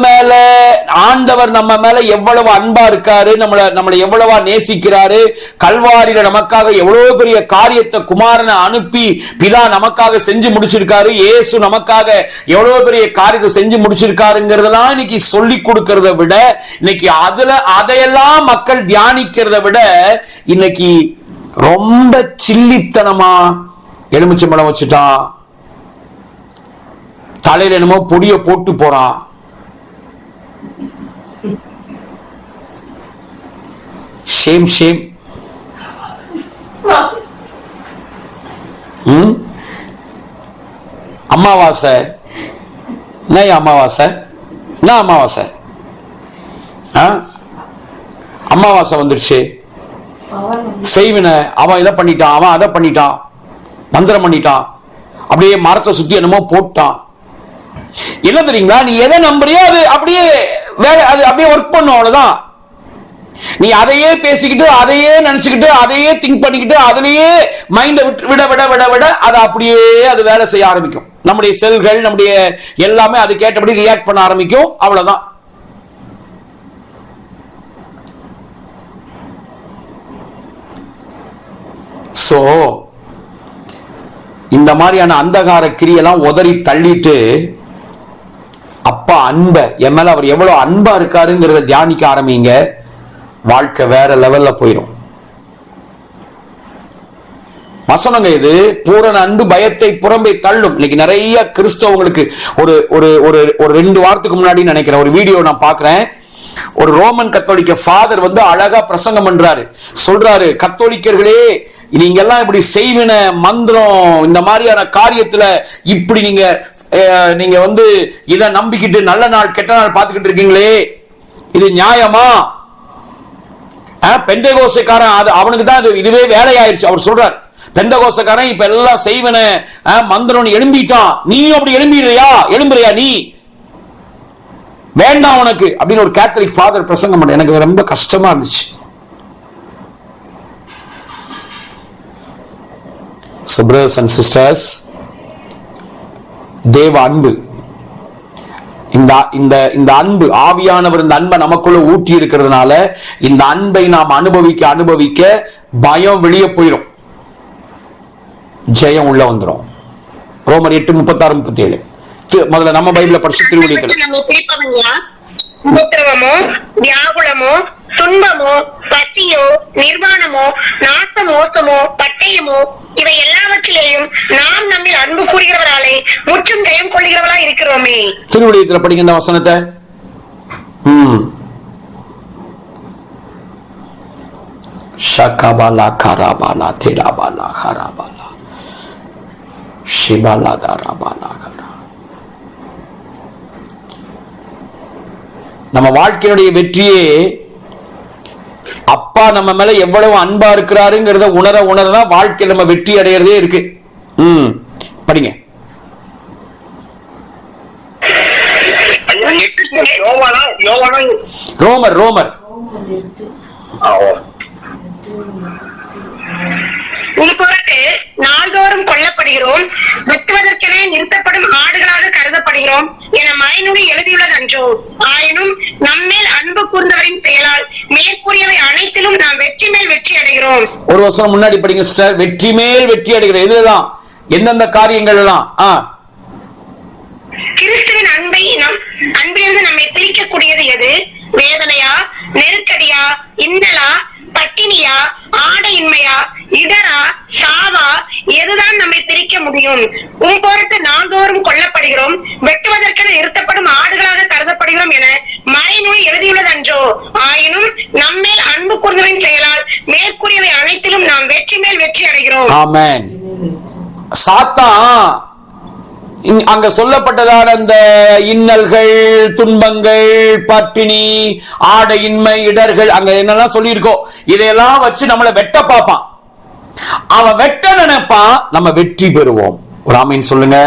[SPEAKER 3] நம்ம மேல எவ்வளவு அன்பா இருக்காரு, நம்மளை எவ்வளவா நேசிக்கிறாரு, கல்வாரியில நமக்காக எவ்வளவு பெரிய காரியத்தை குமாரனை அனுப்பி பிதா நமக்காக செஞ்சு முடிச்சிருக்காரு, இயேசு நமக்காக எவ்வளவு பெரிய காரியத்தை செஞ்சு முடிச்சிருக்காருங்கிறதெல்லாம் இன்னைக்கு சொல்லி கொடுக்கறத விட, இன்னைக்கு அதையெல்லாம் மக்கள் தியானிக்கிறத விட, இன்னைக்கு ரொம்ப சில்லித்தனமா எலுமிச்சம்பழம் வச்சுட்டான், தலையில என்னமோ பொடிய போட்டு போறான், ஷேம் ஷேம். அமாவாசை என்ன அமாவாசை, என்ன அமாவாசை, அமாவாசை வந்துருச்சு, செய்வின அவன் இதை பண்ணிட்டான், அவன் அதை பண்ணிட்டான், மந்திரம் பண்ணிட்டான், அப்படியே மரத்தை சுத்தி என்னமோ போட்டான். என்ன தெரியுங்களா, நீ எதை நம்புறியோ அது அப்படியே அது அப்படியே ஒர்க் பண்ணும், அவ்வளவுதான். நீ அதையே பேசிக்கிட்டு, அதையே நினைச்சுக்கிட்டு, அதையே திங்க் பண்ணிக்கிட்டு, அதிலேயே மைண்ட விட விட விட விட அது அப்படியே அது வேலை செய்ய ஆரம்பிக்கும். நம்முடைய செல்கள், நம்முடைய எல்லாமே அது கேட்டபடி ரியாக்ட் பண்ண ஆரம்பிக்கும், அவ்வளவுதான். சோ இந்த மாதிரியான அந்தகார கிரியெல்லாம் உதறி தள்ளிட்டு, அப்பா அன்ப என் மேல அவர் எவ்வளவு அன்பா இருக்காருங்கிறத தியானிக்க ஆரம்பிங்க. வாழ்க்கை வேற லெவல்ல போயிடும். வசனங்க இது. பூரண அன்பு பயத்தை புறம்பே தள்ளும். இன்னைக்கு நிறைய கிறிஸ்தவங்களுக்கு ஒரு ஒரு ஒரு 2 வாரத்துக்கு முன்னாடி நினைக்கிறேன் ஒரு வீடியோ நான் பாக்குறேன். ஒரு ரோமன் கத்தோலிக்க ஃபாதர் வந்து அழகா பிரசங்கம் பண்றாரு. சொல்றாரு, கத்தோலிக்கர்களே நீங்க எல்லாம் இப்படி செய்வின மந்திரம் இந்த மாதிரியான காரியத்துல இப்படி நீங்க வந்து இத நம்பிக்கிட்டு நல்ல நாள் கெட்ட நாள் பார்த்துக்கிட்டு இருக்கீங்களே, இது நியாயமா? பெந்தகோஸ்தேக்காரன் அவனுக்கு தான் இதுவே வேலையாயிருச்சு. அவர் சொல்றார், பெந்தகோஸ்தேக்காரன் இப்ப எல்லாம் செய்வன மந்திரம் எழும்பிட்டான், நீயும் அப்படி எழும்புறியா நீ, வேண்டாம் உனக்கு அப்படின்னு ஒரு கேத்தலிக் ஃபாதர் பிரசங்கம் பண்ண எனக்கு ரொம்ப கஷ்டமா இருந்துச்சு. So brothers and sisters, தேவ அன்பு, இந்த அன்பு ஆவியானவர் இந்த அன்பை நமக்குள்ள ஊட்டி இருக்கிறதுனால இந்த அன்பை நாம் அனுபவிக்க அனுபவிக்க பயம் வெளியே போயிடும், ஜெயம் உள்ள வந்துடும். ரோமர் 8:36-37 முதல்ல நம்ம பைபிள படிச்சு திருவடிகள்.
[SPEAKER 4] உபத்திரவமோ, வியாகுலமோ, துன்பமோ, பசியோ, நிர்வாணமோ, நாச மோசமோ, பட்டயமோ, இவை எல்லாவற்றிலேயும் நாம் நம்மில் அன்பு கூறுகிறவராலே முற்றும் ஜெயம் கொள்கிறவரா இருக்கிறோமே.
[SPEAKER 3] திருவடியத்துல படிங்க இந்த வசனத்தை. ஷகபாலா கராபாலா தேலாபாலா ஹராபாலா ஷிபாலா தாராபாலா. நம்ம வாழ்க்கையினுடைய வெற்றியே அப்பா நம்ம மேல எவ்வளவு அன்பா இருக்கிறாருங்கிறத உணரதான் வாழ்க்கையில் நம்ம வெற்றி அடையிறதே இருக்கு. படிங்க. ரோமர்
[SPEAKER 4] நாள்தோறும் கொல்லப்படுகிறோம், வெட்டுவதற்கென நிறுத்தப்படும் ஆடுகளாக கருதப்படுகிறோம் என மறைநூல் எழுதியுள்ளது அன்றோ. ஆயினும் நம்மேல் அன்பு கூர்ந்தவரின் செயலால் மேற்கூறியவை அனைத்திலும் நாம் வெற்றி மேல் வெற்றி அடைகிறோம்.
[SPEAKER 3] ஒரு வருஷம் முன்னாடி படிங்க சிஸ்டர். வெற்றி மேல் வெற்றி அடைகிறோம். இதுதான் எந்தெந்த காரியங்கள் எல்லாம்
[SPEAKER 4] கிறிஸ்துவின் அன்பிலிருந்து நம்மை பிரிக்கக்கூடியது எது? வேதனையா, நெருக்கடியா, இன்னலா, பட்டினியா, ஆடையின்மையா, இடரா, சாவா, எதுதான் நம்மை பிரிக்க முடியும்? உன் பொருட்டு நாள்தோறும் கொல்லப்படுகிறோம், வெட்டுவதற்கென நிறுத்தப்படும் ஆடுகளாக கருதப்படுகிறோம் என மறைநூல் எழுதியுள்ளது அன்றோ. ஆயினும் நம்மேல் அன்பு வெற்றி அடைகிறோம்.
[SPEAKER 3] ஆமென். சாத்தான் அங்க சொல்லப்பட்டதான அந்த இன்னல்கள், துன்பங்கள், பட்டினி, ஆடையின்மை, இடர்கள், அங்க என்னெல்லாம் சொல்லியிருக்கோம், இதையெல்லாம் வச்சு நம்மளை வெட்ட பார்ப்பான். அவன் வெட்ட நினைப்பான், நம்ம வெற்றி பெறுவோம். ஒரு ஆமீன் சொல்லுங்க.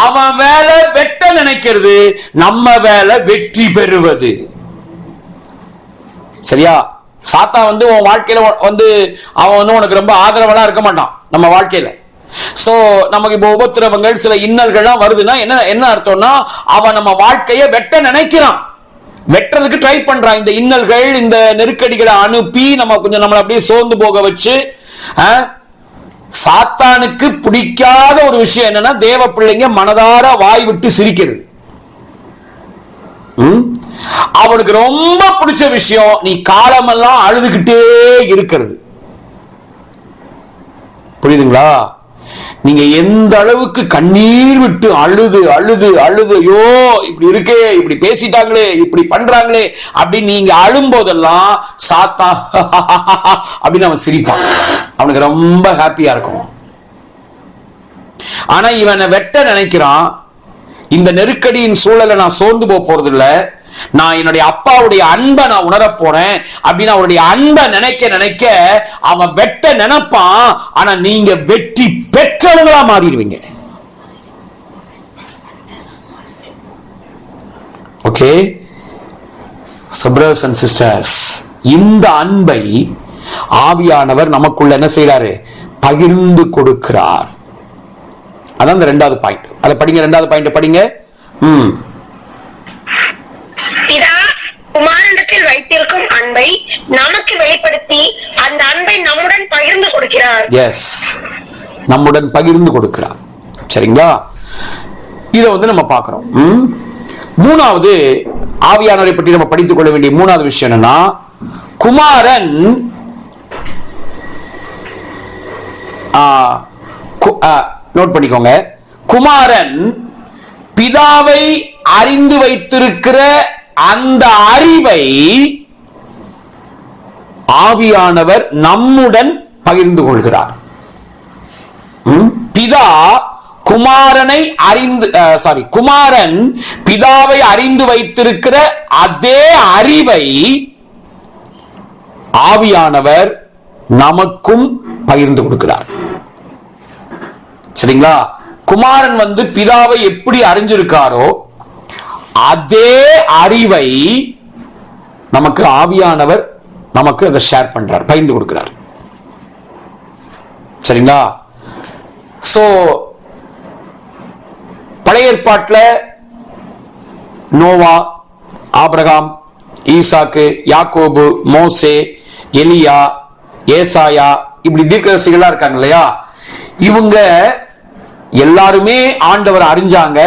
[SPEAKER 3] அவன் வேலை வெட்ட நினைக்கிறது, நம்ம வேலை வெற்றி பெறுவது. சரியா? சாத்தா வந்து உன் வாழ்க்கையில வந்து அவன் வந்து உனக்கு ரொம்ப ஆதரவெல்லாம் இருக்க மாட்டான் நம்ம வாழ்க்கையில. சோ நமக்கு இப்போ உபத்திரவங்கள், சில இன்னல்கள்லாம் வருதுன்னா என்ன அர்த்தம்னா, அவன் நம்ம வாழ்க்கையை வெட்ட நினைக்கிறான், வெட்டுறதுக்கு ட்ரை பண்றான். இந்த இன்னல்கள், இந்த நெருக்கடிகளை அனுப்பி நம்ம கொஞ்சம் நம்மளை அப்படியே சோர்ந்து போக வச்சு. சாத்தானுக்கு பிடிக்காத ஒரு விஷயம் என்னன்னா, தேவ பிள்ளைங்க மனதார வாய் விட்டு சிரிக்கிறது. அவனுக்கு ரொம்ப பிடிச்ச விஷயம் நீ காலமெல்லாம் அழுதுகிட்டே இருக்கிறது. புரியுதுங்களா? நீங்க எந்த அளவுக்கு கண்ணீர் விட்டு அழுது அழுது அழுது, ஐயோ இப்படி இருக்கே, இப்படி பேசிட்டாங்களே, இப்படி பண்றாங்களே அப்படின்னு நீங்க அழும்போதெல்லாம் சாத்தா அப்படின்னு அவன் சிரிப்பான். அவனுக்கு ரொம்ப ஹாப்பியா இருக்கும். ஆனா இவனை வெட்ட நினைக்கிறான். இந்த நெருக்கடியின் சூழலை நான் சோர்ந்து போறது இல்ல, நான் என்னுடைய அப்பாவுடைய அன்பை நான் உணர போறேன் அப்படின்னு அவருடைய அன்பை நினைக்க நினைக்க அவன் வெட்ட நினைப்பான். ஆனா நீங்க வெற்றி பெற்றவங்களா மாறிடுவீங்க. ஓகே brothers and sisters, இந்த அன்பை ஆவியானவர் நமக்குள்ள என்ன செய்யறாரு? பகிர்ந்து கொடுக்கிறார். அதான் இந்த இரண்டாவது பாயிண்ட். அதை படிங்க. இரண்டாவது பாயிண்ட் படிங்க.
[SPEAKER 4] பிதா குமாரனிடத்தில் வைத்திருக்கும் அன்பை நமக்கு வெளிப்படுத்தி அந்த அன்பை நம்முடன் பகிர்ந்து கொடுக்கிறார்.
[SPEAKER 3] எஸ், நம்முடன் பகிர்ந்து கொடுக்கிறார். சரிங்களா? இதை வந்து நம்ம பார்க்கிறோம். மூணாவது ஆவியானவரை பற்றி நம்ம படித்துக் கொள்ள வேண்டிய மூணாவது விஷயம் என்னன்னா, குமாரன் நோட் பண்ணிக்கோங்க. குமாரன் பிதாவை அறிந்து வைத்திருக்கிற அந்த அறிவை ஆவியானவர் நம்முடன் பகிர்ந்து கொள்கிறார். பிதா குமாரனை குமாரன் பிதாவை அறிந்து வைத்திருக்கிற அதே அறிவை ஆவியானவர் நமக்கும் பகிர்ந்து கொடுக்கிறார். சரிங்களா? குமாரன் வந்து பிதாவை எப்படி அறிஞ்சிருக்காரோ அதே அறிவை நமக்கு ஆவியானவர் நமக்கு அதை ஷேர் பண்றார், பகிர்ந்து கொடுக்கிறார். சரிங்களா? சோ பழைய ஏற்பாட்டில் நோவா, ஆபிரகாம், ஈசாக்கு, யாக்கோபு, மோசே, எலியா, ஏசாயா, இப்படி தீர்க்கதரிசிகளா இருக்காங்க இல்லையா? இவங்க எல்லாருமே ஆண்டவர் அறிஞ்சாங்க.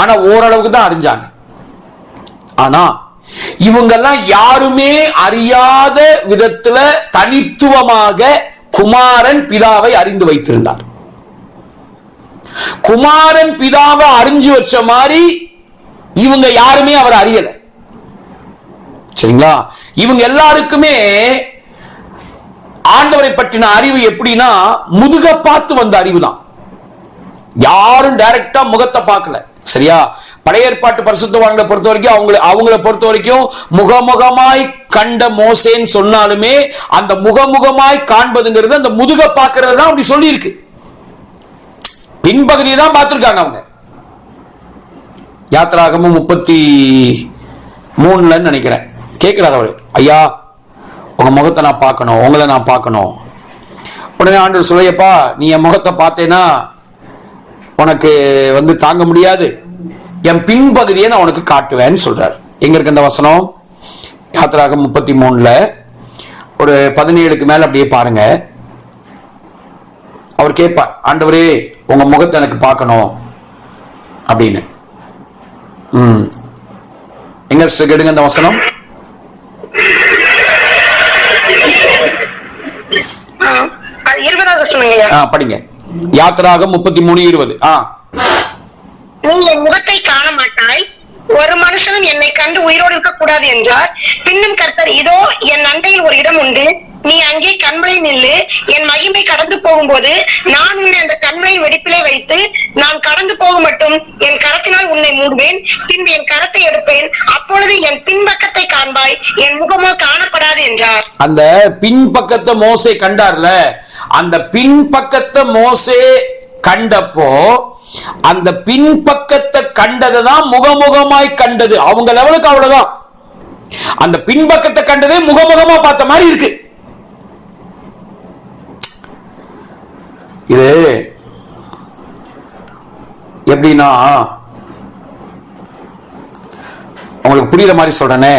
[SPEAKER 3] ஆனா ஓரளவுக்கு தான் அறிஞ்சாங்க. ஆனா இவங்கெல்லாம் யாருமே அறியாத விதத்துல தனித்துவமாக குமாரன் பிதாவை அறிந்து வைத்திருந்தார். குமாரன் பிதாவை அறிஞ்சு வச்ச மாதிரி இவங்க யாருமே அவர் அறியல. சரிங்களா? இவங்க எல்லாருக்குமே ஆண்டவரை பற்றின அறிவு எப்படின்னா, முதுக பார்த்து வந்த அறிவு தான். யாரும் டைரக்டா முகத்தை பார்க்கல. சரியா? பழைய ஏற்பாட்டு பரிசுத்தவான்களை பொறுத்த வரைக்கும் அவங்களை பொறுத்த வரைக்கும் முகமுகமாய் கண்ட மோசேன்னு சொன்னாலுமே அந்த முகமுகமாய் காண்பதுங்கிறது அந்த முதுக பார்க்கிறது தான் அப்படி சொல்லி இருக்கு. பின்பகுதியை தான் பார்த்திருக்காங்க அவங்க. யாத்திராகமும் 33 நினைக்கிறேன் கேட்கிறார் அவரு, ஐயா உங்க முகத்தை நான் பார்க்கணும், உங்களை நான் பார்க்கணும். உடனே ஆண்டவர் சொல்லையப்பா, நீ என் முகத்தை பார்த்தேன்னா உனக்கு வந்து தாங்க முடியாது, என் பின்பகுதியை நான் உனக்கு காட்டுவேன்னு சொல்றாரு. எங்க இருக்கு அந்த வசனம்? யாத்திராகம் 33 ஒரு 17க்கு மேல அப்படியே பாருங்க. அவர் கேட்பார், ஆண்டவரே உங்க முகத்தை எனக்கு பார்க்கணும் அப்படின்னு. எங்க கேடுங்க அந்த வசனம்? படிங்க. யாத்திராகம் 33:20.
[SPEAKER 4] நீ என் முகத்தை காண மாட்டாய், ஒரு மனுஷனும் என்னை கண்டு உயிரோடு இருக்க கூடாது என்றார். பின்னும் கர்த்தர், இதோ என் அண்டையில் ஒரு இடம் உண்டு, நீ அங்கே கண்மலை நில்லு, என் மகிமை கடந்து போகும்போது நான் உன்னை அந்த கண்மலை வெடிப்பிலே வைத்து நான் கடந்து போக மட்டும் என் கரத்தினால் உன்னை மூடுவேன், பின்பு என் கரத்தை எடுப்பேன், அப்பொழுது என் பின்பக்கத்தை காண்பாய், என் முகமோ காணப்படாது என்றார்.
[SPEAKER 3] அந்த பின்பக்கத்தை மோசே கண்டார்ல, அந்த பின்பக்கத்தை மோசே கண்டப்போ அந்த பின்பக்கத்தை கண்டதை தான் முகமுகமாய் கண்டது. அவங்க லெவலுக்கு அவ்வளவுதான். அந்த பின்பக்கத்தை கண்டதே முகமுகமா பார்த்த மாதிரி இருக்கு. இது எப்படின்னா உங்களுக்கு புரியுற மாதிரி சொல்றேனே,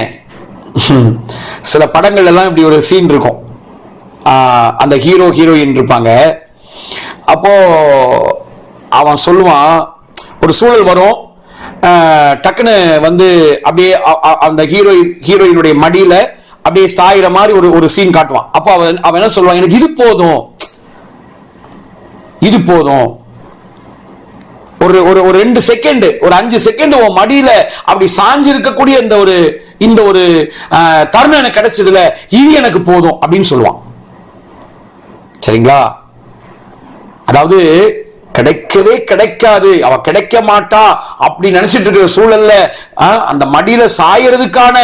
[SPEAKER 3] சில படங்கள் எல்லாம் இப்படி ஒரு சீன் இருக்கும். அந்த ஹீரோ ஹீரோயின் இருப்பாங்க. அப்போ அவன் சொல்லுவான், ஒரு சூழல் வரும், டக்குன்னு வந்து அப்படியே அந்த ஹீரோயினுடைய மடியில அப்படியே சாயிற மாதிரி ஒரு சீன் காட்டுவான். அப்போ அவன் என்ன சொல்லுவான், எனக்கு இது போதும், இது போதும், ஒரு ஒரு 2 செகண்ட், ஒரு 5 செகண்ட் உன் மடியில அப்படி சாஞ்சு இருக்கக்கூடிய இந்த ஒரு தருணம் எனக்கு கிடைச்சதுல இது எனக்கு போதும் அப்படின்னு சொல்லுவான். சரிங்களா? அதாவது கிடைக்கவே கிடைக்காது, அவ கிடைக்க மாட்டா அப்படி நினைச்சிட்டு இருக்கிற சூழல்ல அந்த மடியில சாயறதுக்கான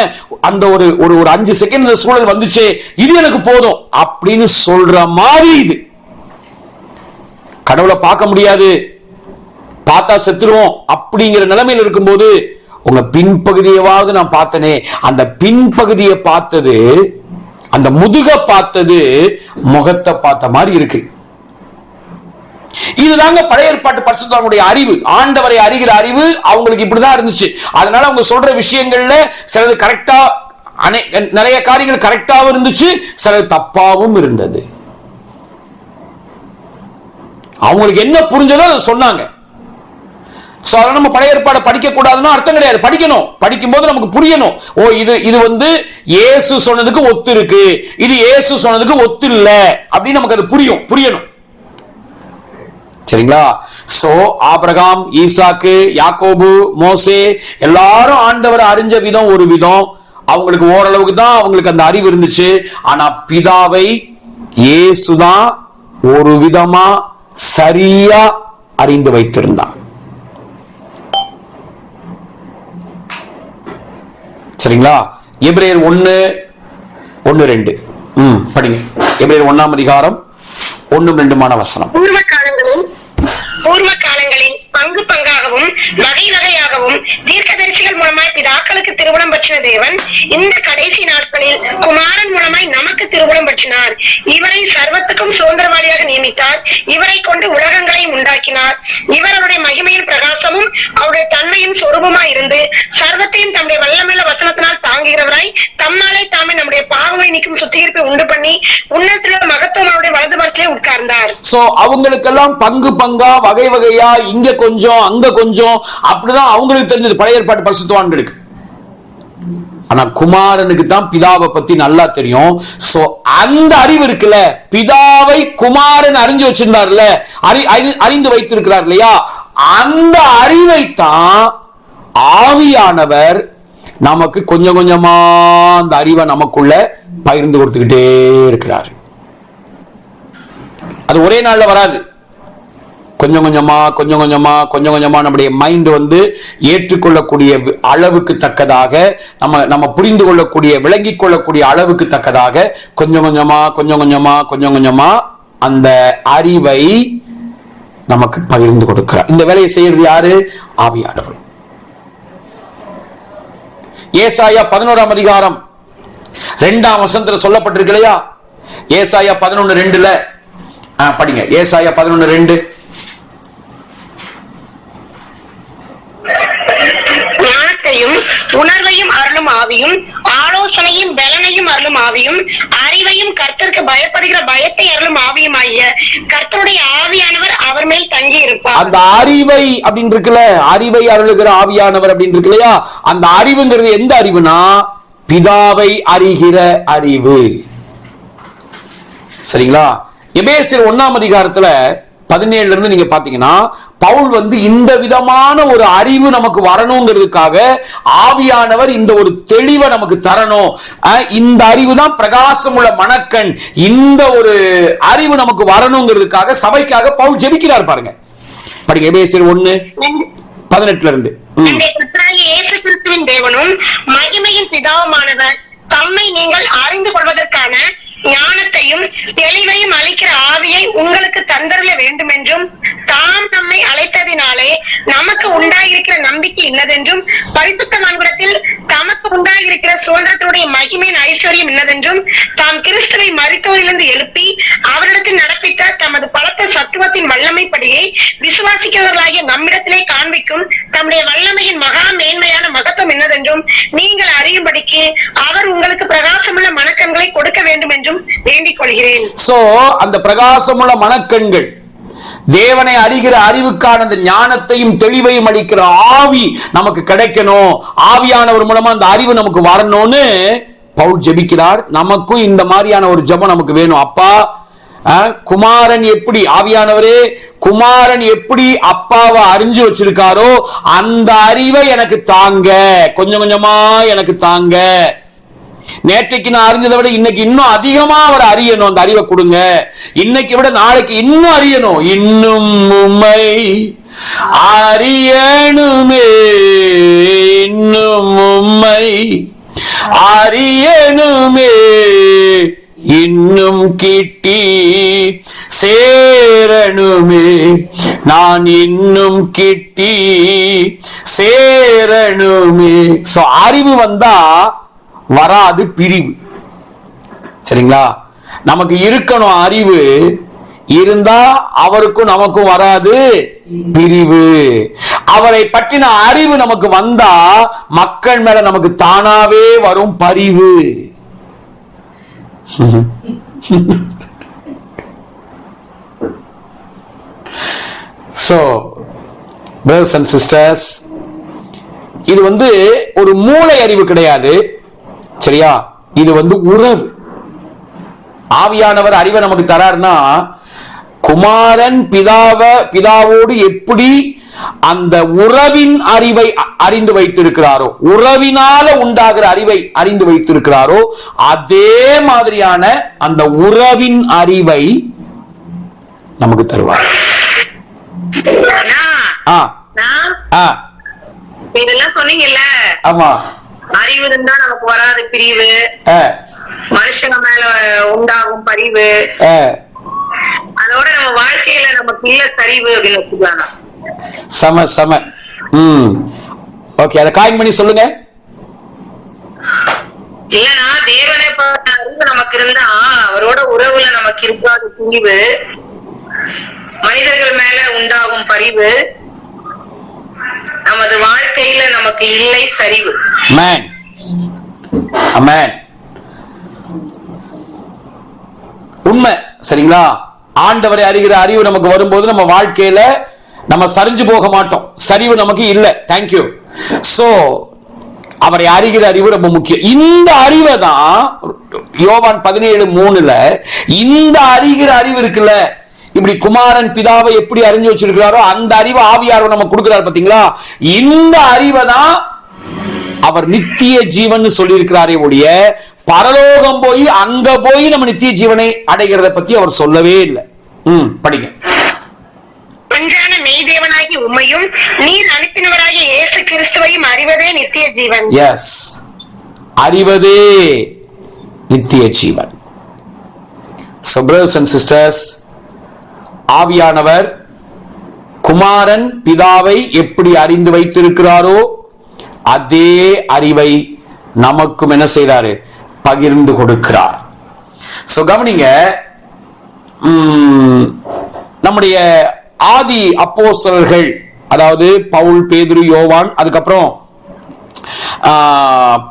[SPEAKER 3] அந்த ஒரு 5 செகண்ட் இந்த சூழல் வந்துச்சு, இது எனக்கு போதும் அப்படின்னு சொல்ற மாதிரி. இது கடவுளை பார்க்க முடியாது, பார்த்தா செத்துருவோம் அப்படிங்கிற நிலைமையில் இருக்கும்போது உங்க பின்பகுதியாவது நான் பார்த்தனே, அந்த பின்பகுதியை பார்த்தது, அந்த முதுக பார்த்தது முகத்தை பார்த்த மாதிரி இருக்கு. இதுதாங்க பழைய ஏற்பாட்டு பரிசுத்தவான்களுடைய அறிவு, ஆண்டவரை அறிகிற அறிவு அவங்களுக்கு இப்படிதான் இருந்துச்சு. அதனால அவங்க சொல்ற விஷயங்கள்ல சிலது கரெக்டா, நிறைய காரியங்கள் கரெக்டாவும் இருந்துச்சு, சிலது தப்பாவும் இருந்தது. அவங்களுக்கு என்ன புரிஞ்சதோ அதை சொன்னாங்க. நம்ம பழைய ஏற்பாடை படிக்க கூடாதுன்னு அர்த்தம் கிடையாது, படிக்கணும். படிக்கும் போது நமக்கு புரியணும், ஓ இது வந்து இயேசு சொன்னதுக்கு ஒத்து இருக்கு, இது இயேசு சொன்னதுக்கு ஒத்து இல்ல அப்படின்னு நமக்கு அது புரியணும். சரிங்களா? சோ ஆபிரகாம், ஈசாக்கு, யாக்கோபு, மோசே எல்லாரும் ஆண்டவரை அறிஞ்ச விதம் ஒரு விதம், அவங்களுக்கு ஓரளவுக்கு தான் அவங்களுக்கு அந்த அறிவு இருந்துச்சு. ஆனா பிதாவை இயேசுதான் ஒரு விதமா சரியா அறிந்து வைத்திருந்தார். சரிங்களா? எபிரேயர் 1:1-2 படிங்க. எபிரேயர் 1ஆம் அதிகாரம் 1-2 வசனம்.
[SPEAKER 4] பூர்வ காலங்களில் பங்கு பங்காகவும் வகை வகையாகவும் தீர்க்கதரிசிகள் மூலமாய் பிதாக்களுக்கு திருவுளம் பற்றின தேவன் இந்த கடைசி நாட்களில் குமாரன் மூலமாய் நமக்கு திருவுளம் பற்றினார். இவரை சர்வத்துக்கும் சுதந்திரவாளியாக நியமித்தார், இவரை கொண்டு உலகங்களையும் உண்டாக்கினார். இவர் அவருடைய மகிமையின் பிரகாசமும் அவருடைய தன்மையின் சொரூபமாய் இருந்து சர்வத்தையும் தம்முடைய வல்லமையுள்ள வசனத்தினால் தாங்குகிறவராய் தம்மாலே தாமே நம்முடைய பாவங்களை நீக்கும் சுத்திகரிப்பை உண்டு பண்ணி உன்னதத்திலே மகத்துவம் அவருடைய வலது பக்கத்திலே உட்கார்ந்தார்.
[SPEAKER 3] சோ அவங்களுக்கெல்லாம் பங்கு பங்கா வகை வகையா இங்க கொஞ்சம் அங்க கொஞ்சம் அப்படிதான் அவங்களுக்கு தெரிஞ்சது பழைய ஏற்பாட்டு பரிசுத்தவான்களுக்கு. ஆனா குமாரனுக்கு தான் பிதாவை பத்தி நல்லா தெரியும். சோ அந்த அறிவு இருக்குல்ல, பிதாவை குமாரன் அறிஞ்சு வச்சிருந்தார்ல, அறிந்து வைத்திருக்கிறார் இல்லையா, அந்த அறிவை தான் ஆவியானவர் நமக்கு கொஞ்சம் கொஞ்சமா அந்த அறிவை நமக்குள்ள பகிர்ந்து கொடுத்துக்கிட்டே இருக்கிறார். அது ஒரே நாள்ல வராது, கொஞ்சம் கொஞ்சமா நம்முடைய மைண்ட் வந்து ஏற்றுக்கொள்ளக்கூடிய அளவுக்கு தக்கதாக, நம்ம புரிந்து கொள்ளக்கூடிய விளங்கிக் கொள்ளக்கூடிய அளவுக்கு தக்கதாக கொஞ்சம் கொஞ்சமா அந்த அறிவை நமக்கு பகிர்ந்து கொடுக்கிறார். இந்த வேலையை செய்யறது யாரு? ஆவியானவர். ஏசாயா 11ஆம் அதிகாரம் 2ஆம் வசனத்துல சொல்லப்பட்டிருக்கு இல்லையா, ஏசாயா 11:2 படிங்க. ஏசாயா 11:2.
[SPEAKER 4] ஞானத்தையும் உணர்வையும் அருளும் ஆவியும், ஆலோசனையும் பலனையும் அருளும் ஆவியும், அறிவையும் கர்த்தருக்கு பயப்படுகிற பயத்தை அருளும் ஆவியும் ஆகிய கர்த்தருடைய ஆவியானவர் அவர் மேல் தங்கி இருப்பார்.
[SPEAKER 3] அந்த அறிவை அப்படின்னு இருக்குல்ல, அறிவை அருளுகிற ஆவியானவர் அப்படின்னு இருக்கு இல்லையா, அந்த அறிவுங்கிறது எந்த அறிவுனா பிதாவை அறிகிற அறிவு. சரிங்களா? எபேசியர் 1ஆம் அதிகாரத்துல 17 இருந்து நீங்க பாத்தீங்கன்னா பவுல் வந்து இந்த விதமான ஒரு அறிவு நமக்கு வரணுங்கிறதுக்காக ஆவியானவர் இந்த ஒரு தெளிவை நமக்கு தரணும். இந்த அறிவு தான் பிரகாசம் உள்ள மனக்கண். இந்த ஒரு அறிவு நமக்கு வரணுங்கிறதுக்காக சபைக்காக பவுல் ஜெபிக்கிறார். பாருங்க, படிங்க எபேசியர் 1:18 இருந்து.
[SPEAKER 4] இயேசு கிறிஸ்துவின் தேவனும் மகிமையின் பிதாவுமானவர் தம்மை நீங்கள் அறிந்து கொள்வதற்கான ஞானத்தையும் தெளிவையும் அளிக்கிற ஆவியை உங்களுக்கு தந்தருள வேண்டும் என்றும், தாம் நம்மை அழைத்ததினாலே நமக்கு உண்டாயிருக்கிற நம்பிக்கை இன்னதென்றும், பரிசுத்தவான்களிடத்தில் தமக்கு உண்டாயிருக்கிற சுதந்திரத்தினுடைய மகிமையின் ஐஸ்வர்யம் இன்னதென்றும், தாம் கிறிஸ்துவை மரித்தோரிலிருந்து எழுப்பி அவரிடத்தில் நடப்பித்த தமது பலத்த சத்துவத்தின் வல்லமைப்படியை விசுவாசிக்கிறவர்களாகிய நம்மிடத்திலே காண்பிக்கும் தம்முடைய வல்லமையின் மகா மேன்மையான மகத்துவம் என்னதென்றும் நீங்கள் அறியும்படிக்கு அவர் உங்களுக்கு பிரகாசமுள்ள மனக்கண்களை கொடுக்க வேண்டும் என்றும் வேண்டிக் கொள்கிறேன்.
[SPEAKER 3] சோ அந்த பிரகாசமுள்ள மனக்கண்கள், தேவனை அறிகிற அறிவுக்கான அந்த ஞானத்தையும் தெளிவையும் அளிக்கிற ஆவி நமக்கு கிடைக்கணும். ஆவியானவர் மூலமா அந்த அறிவு நமக்கு வரணும்னு பவுல் ஜெபிக்கிறார். நமக்கும் இந்த மாதிரியான ஒரு ஜெபம் நமக்கு வேணும். அப்பா, குமாரன் எப்படி, ஆவியானவரே குமாரன் எப்படி அப்பாவை அறிஞ்சு வச்சிருக்காரோ அந்த அறிவை எனக்கு தாங்க, கொஞ்சம் கொஞ்சமா எனக்கு தாங்க. நேற்றைக்கு நான் அறிஞ்சதை விட இன்னைக்கு இன்னும் அதிகமா அவர் அறியணும், அந்த அறிவை கொடுங்க. இன்னைக்கு விட நாளைக்கு இன்னும் அறியணும். இன்னும் உம்மை அறியணுமே, இன்னும் உம்மை அறியணுமே, இன்னும் கிட்டி சேரணுமே, நான் இன்னும் கிட்டி சேரணுமே. சோ அறிவு வந்தா வராது பிரிவு. சரிங்களா? நமக்கு இருக்கணும் அறிவு, இருந்தா அவருக்கும் நமக்கும் வராது பிரிவு. அவரை பற்றின அறிவு நமக்கு வந்தா மக்கள் மேல நமக்கு தானாவே வரும் பரிவு. So, brothers and sisters, இது வந்து ஒரு மூளை அறிவு கிடையாது. சரியா? இது வந்து உறவு. ஆவியானவர் அறிவை நமக்கு தரார்னா, குமாரன் பிதாவோடு எப்படி அந்த உறவின் அறிவை அறிந்து வைத்திருக்கிறாரோ, உறவினால உண்டாகிற அறிவை அறிந்து வைத்திருக்கிறாரோ, அதே மாதிரியான அந்த உறவின் அறிவை நமக்கு தருவார்.
[SPEAKER 4] இதெல்லாம் சொன்னீங்கல்ல,
[SPEAKER 3] ஆமா,
[SPEAKER 4] அறிவு இருந்தா நமக்கு வராது பிரிவு, மனுஷங்க மேல உண்டாகும் பரிவு, அதோட நம்ம வாழ்க்கையில நமக்கு இல்ல சரிவு அப்படின்னு வச்சுக்கலாம்.
[SPEAKER 3] சம ஓகே, அதை காயின் பண்ணி சொல்லுங்க.
[SPEAKER 4] இல்லனா தேவனை பார்த்த அறிவு நமக்கு இருந்தா அவரோட உறவுல நமக்கு இருக்காது பிரிவு, மனிதர்கள் மேல உண்டாகும் பரிவு, நமது வாழ்க்கையில நமக்கு இல்லை சரிவு.
[SPEAKER 3] ஆமென், ஆமென். உண்மை. சரிங்களா? ஆண்டவரை அறிகிற அறிவு நமக்கு வரும்போது நம்ம வாழ்க்கையில நம்ம சரிஞ்சு போக மாட்டோம், சரிவு நமக்கு இல்லை. தேங்க்யூ. சோ அவரை அறிகிற அறிவு ரொம்ப முக்கியம். இந்த அறிவை தான் யோவான் 17:3 இந்த அறிகிற அறிவு இருக்குல்ல, இப்படி குமாரன் பிதாவை எப்படி அறிஞ்சு வச்சிருக்கிறாரோ அந்த அறிவை ஆவியானவர் நம்ம கொடுக்கிறார். பாத்தீங்களா? இந்த அறிவை தான் அவர் நித்திய ஜீவன் சொல்லி இருக்கிறாரே ஒழிய பரலோகம் போய் அங்க போய் நம்ம நித்திய ஜீவனை அடைகிறத பத்தி அவர் சொல்லவே இல்லை. படிங்க.
[SPEAKER 4] ஒன்றான மெய்தேவனாகி உம்மையும் நீர் அனுப்பினவராகிய இயேசு கிறிஸ்துவையும் அறிவதே நித்திய ஜீவன்.
[SPEAKER 3] எஸ், அறிவதே நித்திய ஜீவன். So brothers and sisters, ஆவியானவர் குமாரன் பிதாவை எப்படி அறிந்து வைத்திருக்கிறாரோ அதே அறிவை நமக்கும் என்ன செய்றாரு? பகிர்ந்து கொடுக்கிறார். சோ கவனிங்க, நம்முடைய ஆதி அப்போஸ்தலர்கள், அதாவது பவுல், பேதுரு, யோவான், அதுக்கப்புறம்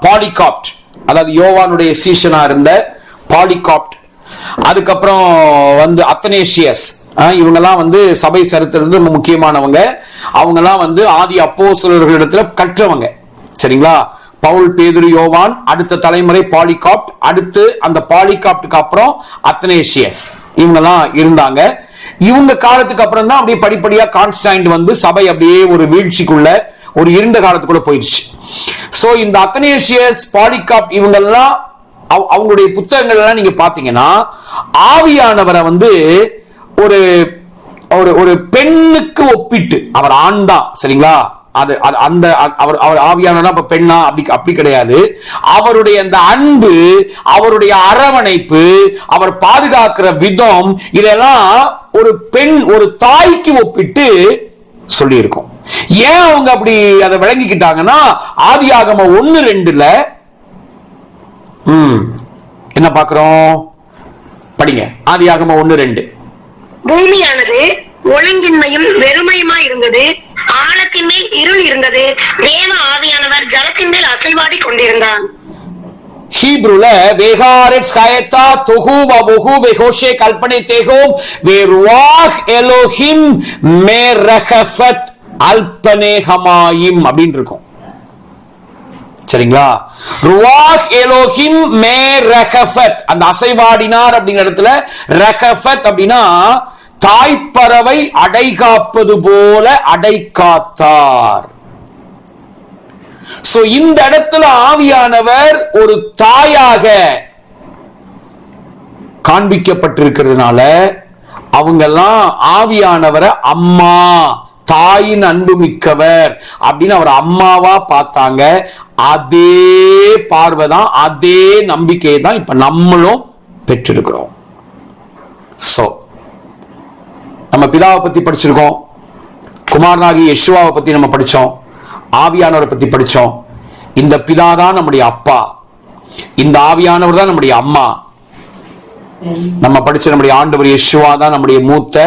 [SPEAKER 3] பாலிகாப்ட், அதாவது யோவானுடைய சீஷனா இருந்த பாலிகாப்ட், அதுக்கப்புறம் வந்து அத்தனேசியஸ், இவங்கெல்லாம் வந்து சபை சரித்திரத்துல ரொம்ப முக்கியமானவங்க. அவங்கெல்லாம் வந்து ஆதி அப்போஸ்தலர்களிடத்துல கற்றவங்க. சரிங்களா? பவுல், பேதுரு, யோவான், அடுத்த தலைமுறை பாலிகாப்ட், அடுத்து அந்த பாலிகாப்டுக்கு அப்புறம் அத்தனேசியஸ், இவங்கெல்லாம் இருந்தாங்க. இவங்க காலத்துக்கு அப்புறம் தான் அப்படியே படிப்படியா கான்ஸ்டன்ட் வந்து சபை அப்படியே ஒரு வீழ்ச்சிக்குள்ள ஒரு இருண்ட காலத்துக்குள்ள போயிடுச்சு. சோ இந்த அத்தனேசியஸ், பாலிகார்ப் இவங்கெல்லாம் அவங்களுடைய புத்தகங்கள் எல்லாம் நீங்க பாத்தீங்கன்னா ஆவியானவரை வந்து ஒரு ஒரு பெண்ணுக்கு ஒப்பிட்டு, அவர் ஆண் தான் சரிங்களா, அது அந்த அவர் ஆவியானவரா அப்ப பெண்ணா அப்படி கிடையாது. அவருடைய அந்த அன்பு, அவருடைய அரவணைப்பு, அவர் பாதுகாக்கிற விதம், இதெல்லாம் ஒரு பெண், ஒரு தாய்க்கு ஒப்பிட்டு சொல்லி இருக்கும். ஏன் அவங்க அப்படி அதை விளங்கிக்கிட்டாங்கன்னா ஆதியாகமம் 1:2 என்ன பார்க்கிறோம் படிங்க. ஆதியாகமம் 1:2
[SPEAKER 4] பூமியானது ஒழுங்கின்மையும் வெறுமையுமா இருந்தது, ஆழத்தின் மேல் இருள் இருந்தது, தேவ ஆவியானவர் ஜலத்தின் மேல் அசைவாடி கொண்டிருந்தார்.
[SPEAKER 3] ஹீப்ருல வேகாரெட்ஸ் காயத்தா தொகு வபுகு வெகோஷே கல்பனை தேகோம் வேருவாஹ் எலோஹிம் மேரஹஃபத் அல்பனேஹமாயிம் அப்படின்னு இருக்கும் சரிங்களா. ருவாஹ் எலோஹிம் மேரஹஃபத், அந்த அசைவாடினார் அப்படிங்கிற இடத்துல ரஹஃபத் அப்படின்னா தாய்ப்பறவை அடை காப்பது போல அடை காத்தார். சோ இந்த இடத்துல ஆவியானவர் ஒரு தாயாக காண்பிக்கப்பட்டிருக்கிறதுனால அவங்கெல்லாம் ஆவியானவரை அம்மா, தாயின் அன்பு மிக்கவர் அப்படின்னு அவர் அம்மாவா பார்த்தாங்க. அதே பார்வைதான், அதே நம்பிக்கையை தான் இப்ப நம்மளும் பெற்றிருக்கிறோம். சோ நம்ம பிதாவை பத்தி படிச்சிருக்கோம், குமாரனாகி யெஷுவாவை பத்தி நம்ம படிச்சோம், ஆவியானவரை பத்தி படிச்சோம். இந்த பிதா தான் நம்முடைய அப்பா, இந்த ஆவியானவர் தான் நம்முடைய அம்மா. நம்ம படிச்ச நம்முடைய ஆண்டவர் யெஷுவா தான் நம்முடைய மூத்த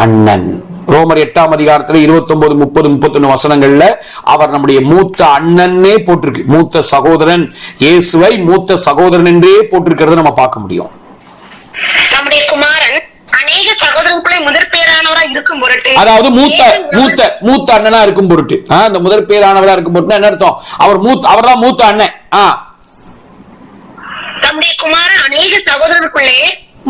[SPEAKER 3] அண்ணன். ரோமர் 8ஆம் அதிகாரத்துல 29, 30, 31 வசனங்கள்ல அவர் நம்முடைய மூத்த அண்ணனே போட்டிருக்கு. மூத்த சகோதரன், இயேசுவை மூத்த சகோதரன் என்றே போட்டிருக்கிறத நம்ம பார்க்க முடியும்.
[SPEAKER 4] நம்முடைய குமாரன் அநேக சகோதரர்களுக்குள்ளே முதற் பேரானவரா இருக்கும் பொருட்டு,
[SPEAKER 3] அதாவது மூத்த அண்ணனா இருக்கும் பொருட்டு, அந்த முதற் பேரானவரா இருக்கும் பொருட்டு என்ன அர்த்தம்? அவர் தான் மூத்த அண்ணன்.
[SPEAKER 4] நம்முடைய குமாரன் அநேக சகோதரர்களுக்குள்ளே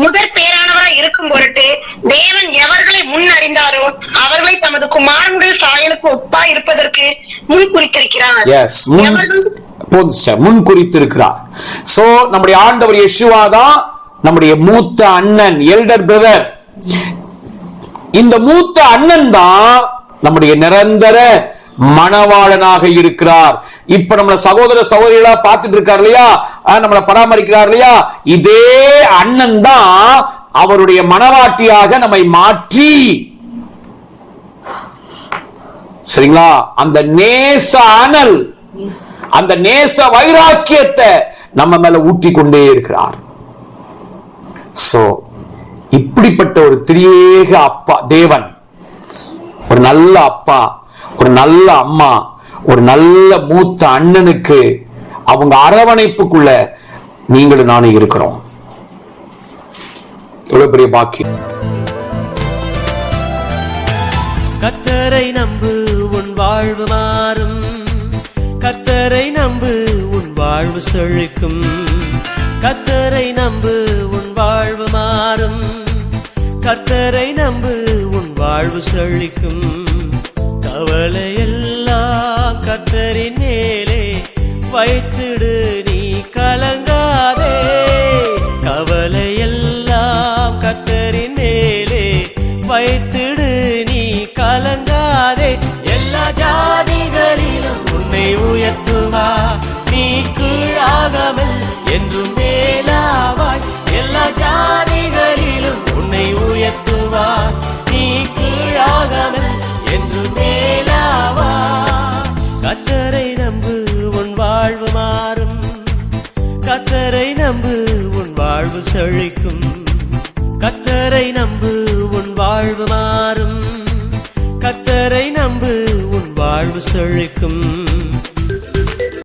[SPEAKER 4] முதற் பேரானவரா இருக்கும் பொருட்டு தேவன் எவர்களை முன் அறிந்தாரோ அவர்களை தமது குமாரனுடைய சாயலுக்கு ஒப்பா இருப்பதற்கு முன் குறித்திருக்கிறார்.
[SPEAKER 3] முன் குறித்திருக்கிறார். சோ நம்முடைய ஆண்டவர் யெஷுவா தான் நம்முடைய மூத்த அண்ணன், எல்டர் பிரதர். இந்த மூத்த அண்ணன் தான் நம்முடைய நிரந்தர மணவாளனாக இருக்கிறார். இப்ப நம்மள சகோதர சகோதரிகளா பார்த்துட்டு இருக்கார் இல்லையா, நம்மளை பராமரிக்கிறார் இல்லையா, இதே அண்ணன் தான் அவருடைய மணவாட்டியாக நம்மை மாற்றி, சரிங்களா, அந்த நேச அனல், அந்த நேச வைராக்கியத்தை நம்ம மேல ஊட்டி கொண்டே இருக்கிறார். சோ இப்படிப்பட்ட ஒரு திரியேக அப்பா தேவன், ஒரு நல்ல அப்பா, ஒரு நல்ல அம்மா, ஒரு நல்ல மூத்த அண்ணனுக்கு அவங்க அரவணைப்புக்குள்ள நீங்களும் நானும் இருக்கிறோம். எவ்வளவு பெரிய பாக்கியம்.
[SPEAKER 5] கர்த்தரை நம்பு உன் வாழ்வு மாறும், கர்த்தரை நம்பு உன் வாழ்வு செழிக்கும். கர்த்தரை நம்பு உன் வாழ்வு மாறும், கர்த்தரை நம்பு உன் வாழ்வு செழிக்கும். கவலை எல்லாம் கர்த்தரின் மேலே வைத்திடு, நீ கலங்காதே. கவலை எல்லாம் கர்த்தரின் மேலே வைத்திடு, நீ கலங்காதே. எல்லா ஜாதிகளிலும் உன்னை உயர்த்துவா, நீ கீழாகாமல் என்றும் மேலாவாய். எல்லா ஜாதிகளிலும் உன்னை உயர்த்துவா, நீ கீழாகாமல் என்று மேலாவா. கர்த்தரை நம்பு உன் வாழ்வு மாறும், கர்த்தரை நம்பு உன் வாழ்வு செழிக்கும். கர்த்தரை நம்பு உன் வாழ்வு மாறும், கர்த்தரை நம்பு உன் வாழ்வு செழிக்கும்.